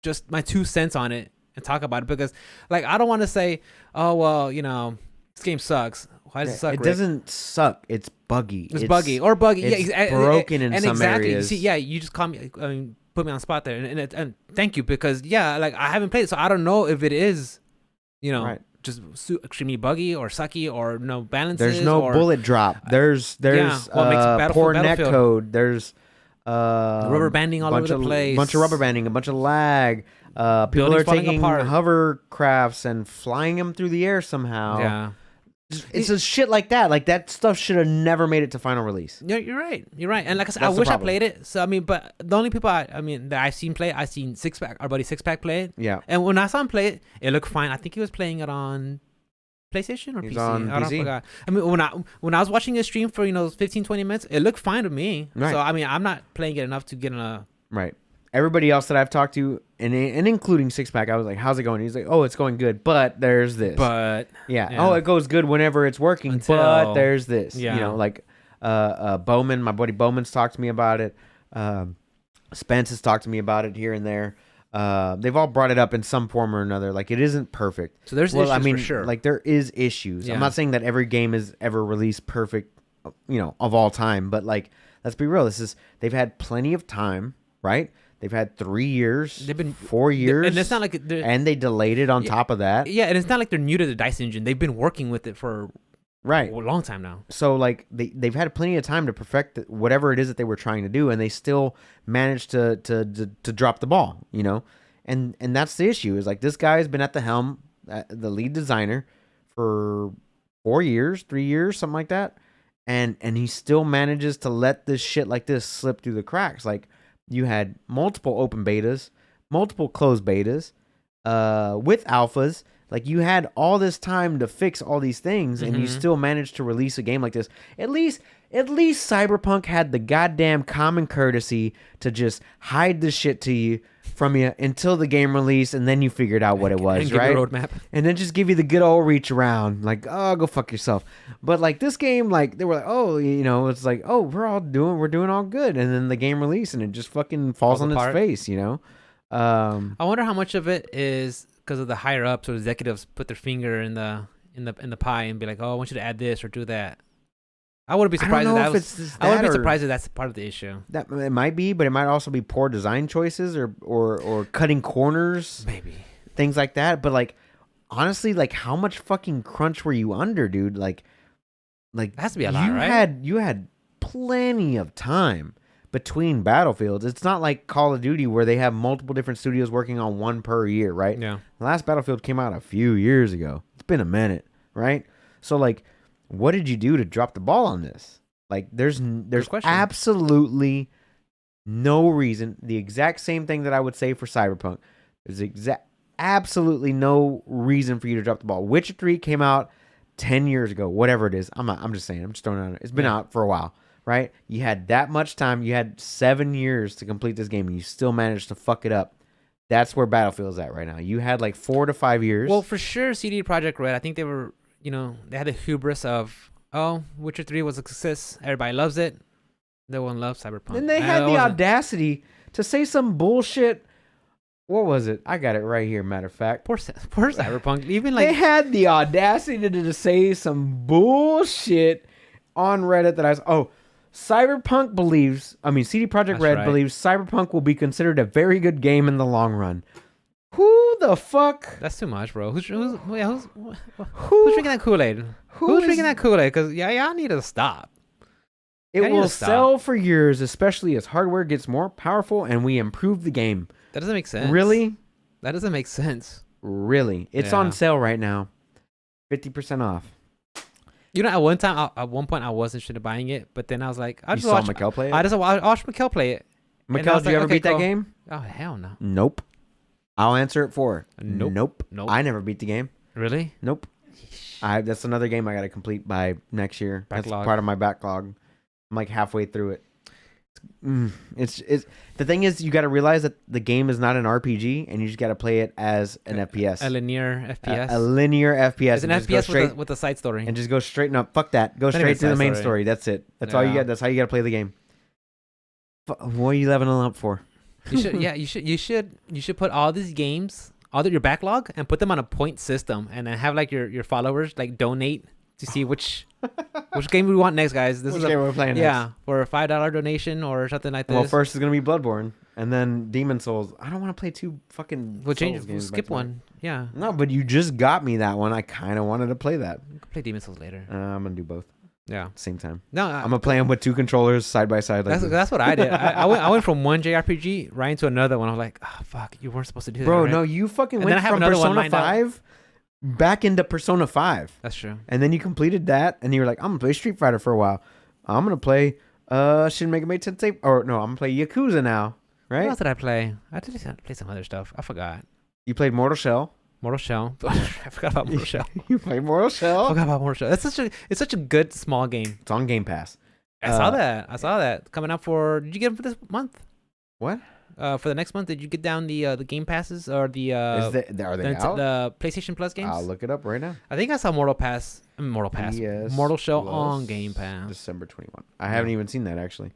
just my 2 cents on it and talk about it, because like I don't want to say, oh well, this game sucks. Why does it suck? It Rick? doesn't suck. It's buggy. It's buggy or buggy. It's Yeah, broken in and some exactly. areas. You see, yeah, you just call me, put me on the spot there, and thank you, because yeah, like I haven't played it, so I don't know if it is, Right. just extremely buggy or sucky or no balances. There's no bullet drop. There's what makes Battlefield poor Battlefield. netcode. There's rubber banding all over the place. Bunch of rubber banding, a bunch of lag. People Buildings are falling taking apart. hovercrafts and flying them through the air somehow. Yeah. It's just shit like that. Like that stuff should have never made it to final release. Yeah, you're right. And like I said, That's I the wish I problem. played it. So I mean, but the only people that I've seen play it, I've seen Sixpack, our buddy Sixpack play it. Yeah. And when I saw him play it, it looked fine. I think he was playing it on PlayStation or He's PC. on I don't PC. forgot. I mean, when I was watching his stream for 15-20 minutes, it looked fine to me. Right. So I mean, I'm not playing it enough to get in a. Right. Everybody else that I've talked to, and including Sixpack, I was like, "How's it going?" He's like, "Oh, it's going good, but there's this." But yeah. yeah. Oh, it goes good whenever it's working, but Until- there's this. yeah. Like Bowman, my buddy Bowman's talked to me about it. Spence has talked to me about it here and there. They've all brought it up in some form or another. Like it isn't perfect. so there's Well, issues I mean, for sure. like there is issues. Yeah. I'm not saying that every game is ever released perfect, of all time. But like, let's be real. They've had plenty of time, right? They've had 3 years. They've been 4 years, and it's not like and they delayed it on top of that. yeah, and it's not like they're new to the DICE engine. They've been working with it for Right. a long time now. So like they've had plenty of time to perfect whatever it is that they were trying to do, and they still managed to drop the ball, and that's the issue. Is like this guy's been at the helm, the lead designer, for 4 years, 3 years, something like that, and he still manages to let this shit like this slip through the cracks. Like you had multiple open betas, multiple closed betas, with alphas. Like you had all this time to fix all these things, and you still managed to release a game like this. At least Cyberpunk had the goddamn common courtesy to just hide the shit from you until the game release, and then you figured out what it was, and give right? you a roadmap. And then just give you the good old reach around, like, oh, go fuck yourself. But like this game, like they were like, oh, it's like, oh, we're doing all good, and then the game release, and it just fucking falls on apart. its face, I wonder how much of it is because of the higher ups or executives put their finger in the pie and be like, oh, I want you to add this or do that. I wouldn't be surprised I don't know if if that it's was. just I wouldn't that be or- surprised if that's part of the issue. That it might be, but it might also be poor design choices or cutting corners, Maybe. things like that. But like, honestly, like how much fucking crunch were you under, dude? Like It has to be a lot, right? you had plenty of time between Battlefields. It's not like Call of Duty where they have multiple different studios working on one per year, right? Yeah. The last Battlefield came out a few years ago. It's been a minute, right? So like, what did you do to drop the ball on this? Like, there's question. absolutely no reason. The exact same thing that I would say for Cyberpunk. There's absolutely no reason for you to drop the ball. Witcher 3 came out 10 years ago, whatever it is. I'm just saying. I'm just throwing it out. It's been out for a while, right? You had that much time. You had 7 years to complete this game, and you still managed to fuck it up. That's where Battlefield's at right now. You had like 4 to 5 years. Well, for sure, CD Projekt Red. I think they were, they had the hubris of, oh, Witcher 3 was a success. Everybody loves it. No one loves Cyberpunk. and they had the audacity to say some bullshit. What was it? I got it right here, matter of fact. Poor Cyberpunk. Even They like, had the audacity to say some bullshit on Reddit that Cyberpunk believes, CD Projekt That's Red right. believes Cyberpunk will be considered a very good game in the long run. Who the fuck? that's too much, bro. Who's drinking Who that Kool-Aid? Who's drinking that Kool-Aid? Because y'all need to stop. It I need will to stop. sell for years, especially as hardware gets more powerful and we improve the game. That doesn't make sense. Really? That doesn't make sense. Really? It's Yeah. on sale right now. 50% off. At one point, I was interested in buying it, but then I was like, I You just saw watch. Mikkel play it? I just watched Mikkel play it. and I Mikkel, was did you like, ever okay, beat that cool. game? Oh hell no! Nope. I'll answer it for her. Nope. I never beat the game. Really? Nope. That's another game I got to complete by next year. Backlog. That's part of my backlog. I'm like halfway through it. it's the thing is you got to realize that the game is not an RPG and you just got to play it as an FPS. A linear FPS. A linear FPS. It's an FPS with a side story. And just go straight. No, fuck that. Go Not straight even to the side main story. story. That's it. That's all you Yeah. get. That's how you got to play the game. What are you leveling up for? You should, yeah, you should put all these games, your backlog, and put them on a point system, and then have like your followers like donate to see which game we want next, guys. This Which is game we're playing yeah, for a $5 donation or something like this. Well, first is gonna be Bloodborne, and then Demon Souls. I don't want to play two fucking. we'll change. Souls We'll games skip back to back. one. Yeah, No, but you just got me that one. I kind of wanted to play that. we can play Demon Souls later. I'm gonna do both Yeah. at the same time. No, I'm gonna play them with two controllers side by side. Like that's what I did. I went from one JRPG right into another one. I was like, oh fuck, you weren't supposed to do that. bro, right? no, you fucking And then went I have from another one Persona lined up. 5 back into Persona 5, That's true. and then you completed that, and you were like, I'm gonna play Street Fighter for a while. I'm gonna play Shin Megami Tensei, or no, I'm gonna play Yakuza now. What Right? else did I play? I did play some other stuff. I forgot. You played Mortal Shell. Mortal Shell. I forgot about Mortal Shell. You played Mortal I Shell. forgot about Mortal Shell. It's such a good small game. It's on Game Pass. I saw that coming out for. Did you get them for this month? What? For the next month, did you get down the Game Passes or the Are they out? the PlayStation Plus games? I'll look it up right now. I think I saw Mortal PS Mortal Shell Plus on Game Pass. December 21. I haven't even seen that actually.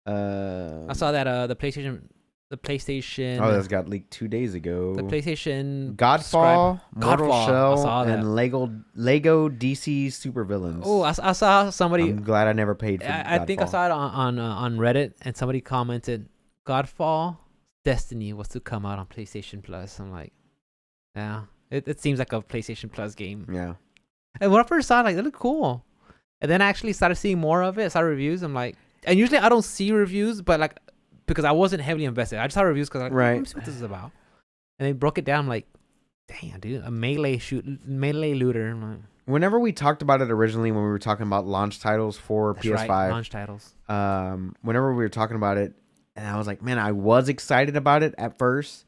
I saw that the PlayStation. Oh, that's got leaked 2 days ago. The PlayStation Godfall, Mortal Godfall, I Shell, saw that. and Lego DC Supervillains. Oh, I saw somebody. I'm glad I never paid for I think I Godfall. saw it on Reddit, and somebody commented, "Godfall Destiny was to come out on PlayStation Plus." I'm like, yeah, it seems like a PlayStation Plus game. Yeah. And when I first saw it, like, it looked cool, and then I actually started seeing more of it. Saw reviews. I'm like, and usually I don't see reviews, but like because I wasn't heavily invested, I just saw reviews because like, Right. let me see what this is about. And they broke it down. I'm like, damn, dude, a melee looter. I'm like, Whenever we talked about it originally, when we were talking about launch titles for that's PS5, right, launch titles. whenever we were talking about it, and I was like, man, I was excited about it at first,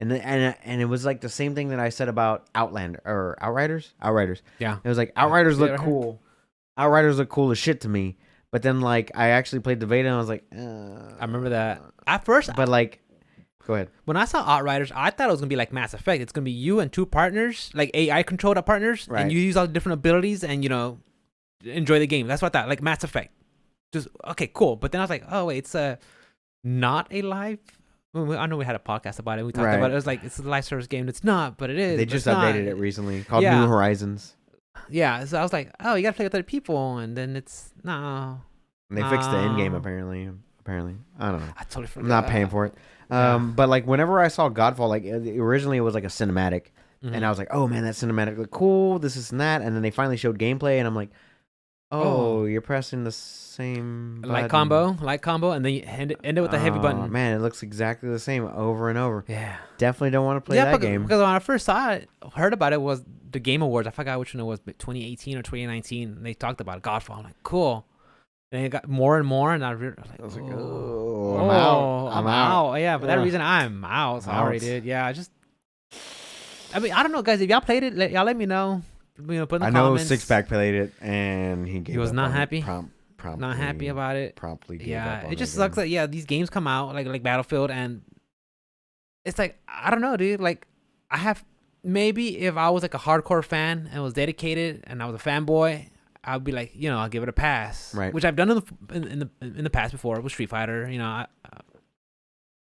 and it was like the same thing that I said about Outriders. Yeah. It was like Outriders See it look right here? cool. Outriders look cool as shit to me. But then like I actually played the beta and I was like, I remember that. At first, But like, go ahead. when I saw Outriders, I thought it was gonna be like Mass Effect. It's gonna be you and two partners, like AI controlled partners, Right. and you use all the different abilities and enjoy the game. That's what I thought, like Mass Effect. Just okay, cool. But then I was like, oh wait, it's not a live. I know we had a podcast about it. We talked Right. about it. It was like it's a live service game. It's not, but it is. They but just it's not. updated it recently called Yeah. New Horizons. Yeah, so I was like, oh, you gotta play with other people, and then it's no. And they fixed the end game Oh. apparently. I don't know. I totally forgot. I'm not paying for it. Yeah. But like whenever I saw Godfall, like originally it was like a cinematic, Mhm. and I was like, oh man, that cinematic looked cool. This is and that, and then they finally showed gameplay, and I'm like, oh, you're pressing the same like button. combo, and then you end it with a heavy Oh, button. Man, it looks exactly the same over and over. Yeah. Definitely don't want to play that game. Because when I first saw it, heard about it was the Game Awards. I forgot which one it was, but 2018 or 2019. And they talked about Godfall. I'm like, cool. And it got more and more, and I was like, oh, I'm out. I'm out. Yeah, for that Ugh. reason, I'm out. Sorry, Out. dude. Yeah, I mean, I don't know, guys. If y'all played it, y'all let me know. Put in the I know comments. Six Pack played it, and he gave was up not on it happy? promptly, Not happy about it. Promptly gave Yeah, up on it just game. sucks that these games come out like Battlefield, and it's like I don't know, dude. Like I have maybe if I was like a hardcore fan and was dedicated and I was a fanboy, I'd be like, I'll give it a pass, Right. Which I've done in the past before with Street Fighter,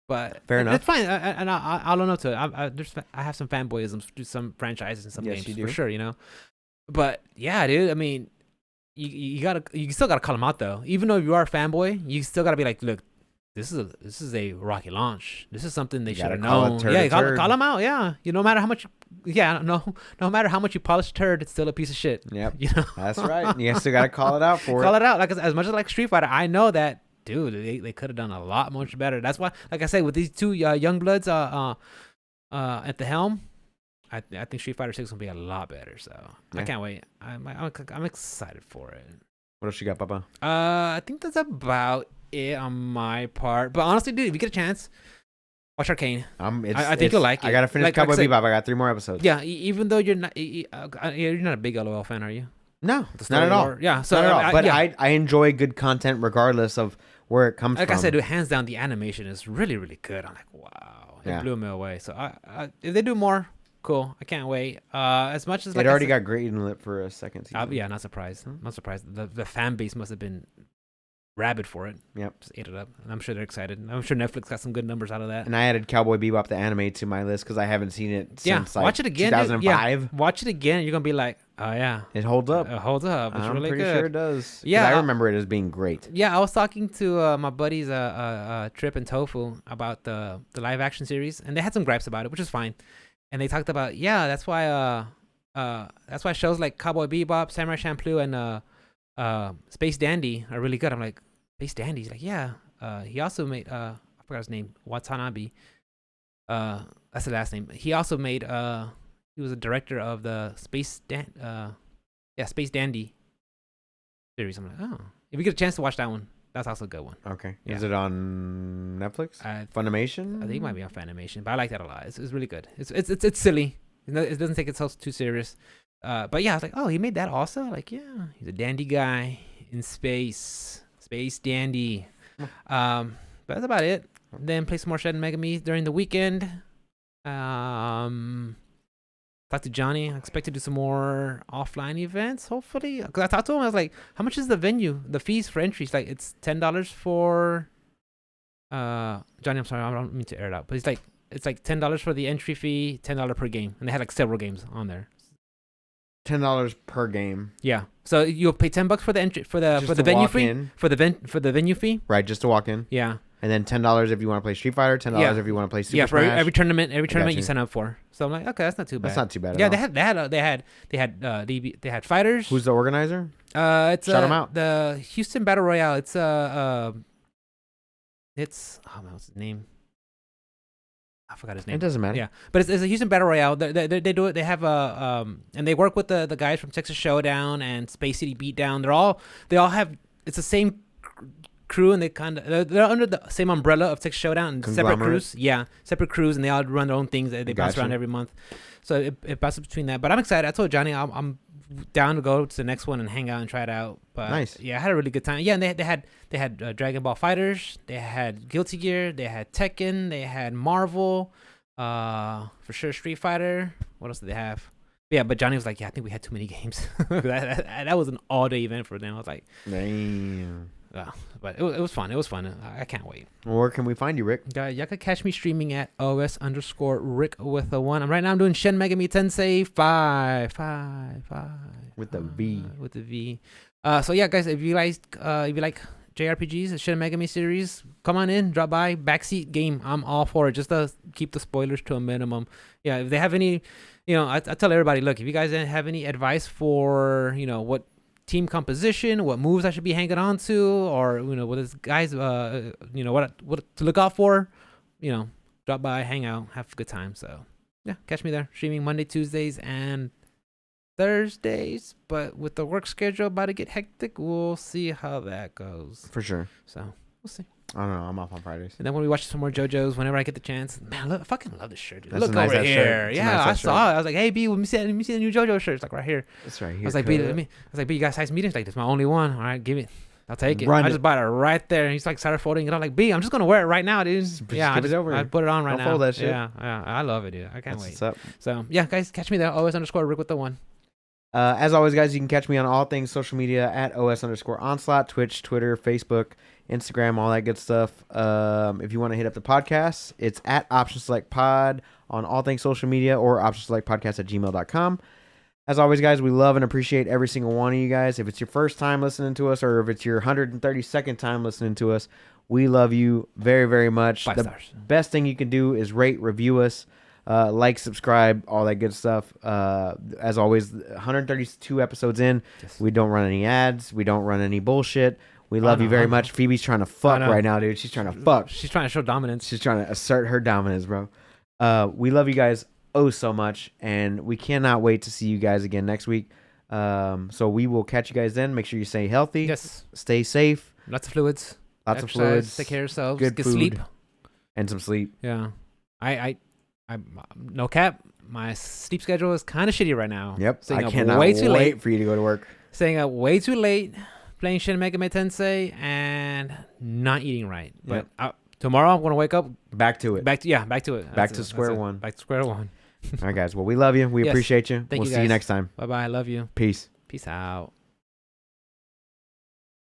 but Fair enough. It's fine, and I'll own up to it. I have some fanboyisms to some franchises and some Yes, games you for do. sure, But yeah, dude. I mean, you still gotta call them out though. Even though you are a fanboy, you still gotta be like, look, this is a rocky launch. This is something they You should gotta have call it known. turd Yeah, to call turd. them out. Yeah, no matter how much. Yeah, no matter how much you polish turd, it's still a piece of shit. Yep, You know, that's right. You still gotta call it out for call it. it out. Like as much as like Street Fighter, I know that, dude. They could have done a lot much better. That's why, like I said, with these two young bloods at the helm, I think Street Fighter 6 will be a lot better. So I Yeah. can't wait. I'm excited for it. What else you got, Papa? I think that's about it on my part. But honestly, dude, if you get a chance, watch Arcane. I think you'll like I it. gotta finish Like Cowboy I said- Bebop. I got 3 more episodes. Yeah, even though you're not, you're not a big LOL fan, are you? No, The not story at all. lore? Yeah, so Not at all. But yeah. I enjoy good content regardless of where it comes Like from. I said, dude, hands down, the animation is really, really good. I'm like, wow, it Yeah. blew me away. So if they do more, cool. I can't wait. As much as It like I already said- got greenlit for a second season. yeah, not surprised. Not surprised. The fan base must have been rabid for it. Yep. Just ate it up. And I'm sure they're excited. I'm sure Netflix got some good numbers out of that. And I added Cowboy Bebop the anime to my list because I haven't seen it Yeah, since like watch it again, dude. 2005. Watch it again. You're gonna be like, oh yeah, It holds up. it holds up. It's I'm really pretty good. sure it does. 'Cause Yeah, I remember it as being great. Yeah, I was talking to my buddies Trip and Tofu about the live action series, and they had some gripes about it, which is fine. And they talked about that's why shows like Cowboy Bebop, Samurai Champloo, and Space Dandy are really good. I'm like, Space Dandy? He's like, yeah. He also made I forgot his name, Watanabe. That's the last name. He also made he was a director of the Space Dandy series. I'm like, oh, if you get a chance to watch that one, that's also a good one. Okay. Yeah. Is it on Netflix? Funimation? I think it might be on Funimation, but I like that a lot. It's really good. It's silly. It doesn't take itself too serious. But yeah, I was like, oh, he made that also. Like, yeah, he's a dandy guy in space dandy. But that's about it. Then play some more Shed and Megami during the weekend. Talk to Johnny. I expect to do some more offline events, hopefully. Because I talked to him, I was like, how much is the venue? The fees for entry? He's like, it's $10 for Johnny, I'm sorry, I don't mean to air it out, but it's like $10 for the entry fee, $10 per game. And they had like several games on there. $10 per game. Yeah. So you'll pay $10 for the entry for the Just to venue walk fee. in. For the venue fee. Right, just to walk in. Yeah. And then $10 if you want to play Street Fighter, $10 Yeah. if you want to play Super Yeah, for Smash. every tournament you you. sign up for. So I'm like, okay, that's not too bad. That's not too bad at Yeah, all. they had fighters. Who's the organizer? It's Shout 'em out. the Houston Battle Royale. It's oh man, what's his name? I forgot his name. It doesn't matter. Yeah, but it's a Houston Battle Royale. They do it. They have and they work with the guys from Texas Showdown and Space City Beatdown. They all have, it's the same crew, and they're under the same umbrella of Texas Showdown and separate Conglomerate. crews. Yeah, separate crews, and they all run their own things. They bounce Gotcha. around every month, so it bounces between that. But I'm excited. I told Johnny I'm down to go to the next one and hang out and try it out. But Nice. yeah, I had a really good time. Yeah, and they had Dragon Ball Fighters, they had Guilty Gear, they had Tekken, they had Marvel, for sure Street Fighter. What else did they have? Yeah, but Johnny was like, yeah, I think we had too many games. that was an all-day event for them. I was like, Damn. but it was fun. It was fun. I can't wait. Where can we find you, Rick? Y'all can catch me streaming at OS_Rick with a 1. Right now I'm doing Shin Megami Tensei 5. With the V. With the V. So yeah, guys, if you like JRPGs, the Shin Megami series, come on in, drop by. Backseat game, I'm all for it. Just to keep the spoilers to a minimum. Yeah, if they have any, I tell everybody, look, if you guys have any advice for, what team composition, what moves I should be hanging on to, or what is guys what to look out for, drop by, hang out, have a good time. So yeah, catch me there, streaming Monday, Tuesdays, and Thursdays. But with the work schedule about to get hectic, we'll see how that goes. For sure. So we'll see. I don't know. I'm off on Fridays. And then when we watch some more JoJo's, whenever I get the chance, man, I fucking love this shirt, dude. That's a Look nice over ass here. shirt. It's a Yeah, nice I ass saw it. I was like, hey, B, let me see the new JoJo shirt. It's like right here. It's right here. I was like, B, you got size mediums? Like, that's my only one. All right, give it. I'll take it. Run I it. just bought it right there. And he's like, started folding it up. Like, B, I'm just gonna wear it right now, dude. Yeah, give it over. I put it on right Don't now. fold that shit. Yeah, I love it, dude. I can't That's wait. what's up. So yeah, guys, catch me there. OS_Rick with the 1. As always, guys, you can catch me on all things social media at OS_Onslaught, Twitch, Twitter, Facebook, Instagram, all that good stuff. If you want to hit up the podcast, it's at Option Select Pod on all things social media or optionselectpodcast@gmail.com. As always, guys, we love and appreciate every single one of you guys. If it's your first time listening to us or if it's your 132nd time listening to us, we love you very, very much. 5 stars. Best thing you can do is rate, review us. Like, subscribe, all that good stuff. As always, 132 episodes in. Yes. We don't run any ads. We don't run any bullshit. We love you very much. Phoebe's trying to fuck right now, dude. She's trying to fuck. She's trying to show dominance. She's trying to assert her dominance, bro. We love you guys so much, and we cannot wait to see you guys again next week. So we will catch you guys then. Make sure you stay healthy. Yes. Stay safe. Lots of fluids. Lots Exercise, of fluids. Take care of yourselves. Good Get food. sleep. And some sleep. Yeah. I no cap. My sleep schedule is kind of shitty right now. Yep. Staying I up cannot way too late. for you to go to work. Staying up way too late. playing Shin Megami Tensei and not eating right. But tomorrow I'm gonna wake up Back to it. back to it. Back to square one. Back to square one. All right, guys. Well, we love you. We Yes. appreciate you. Thank We'll you, see you guys. next time. Bye bye. I love you. Peace. Peace out.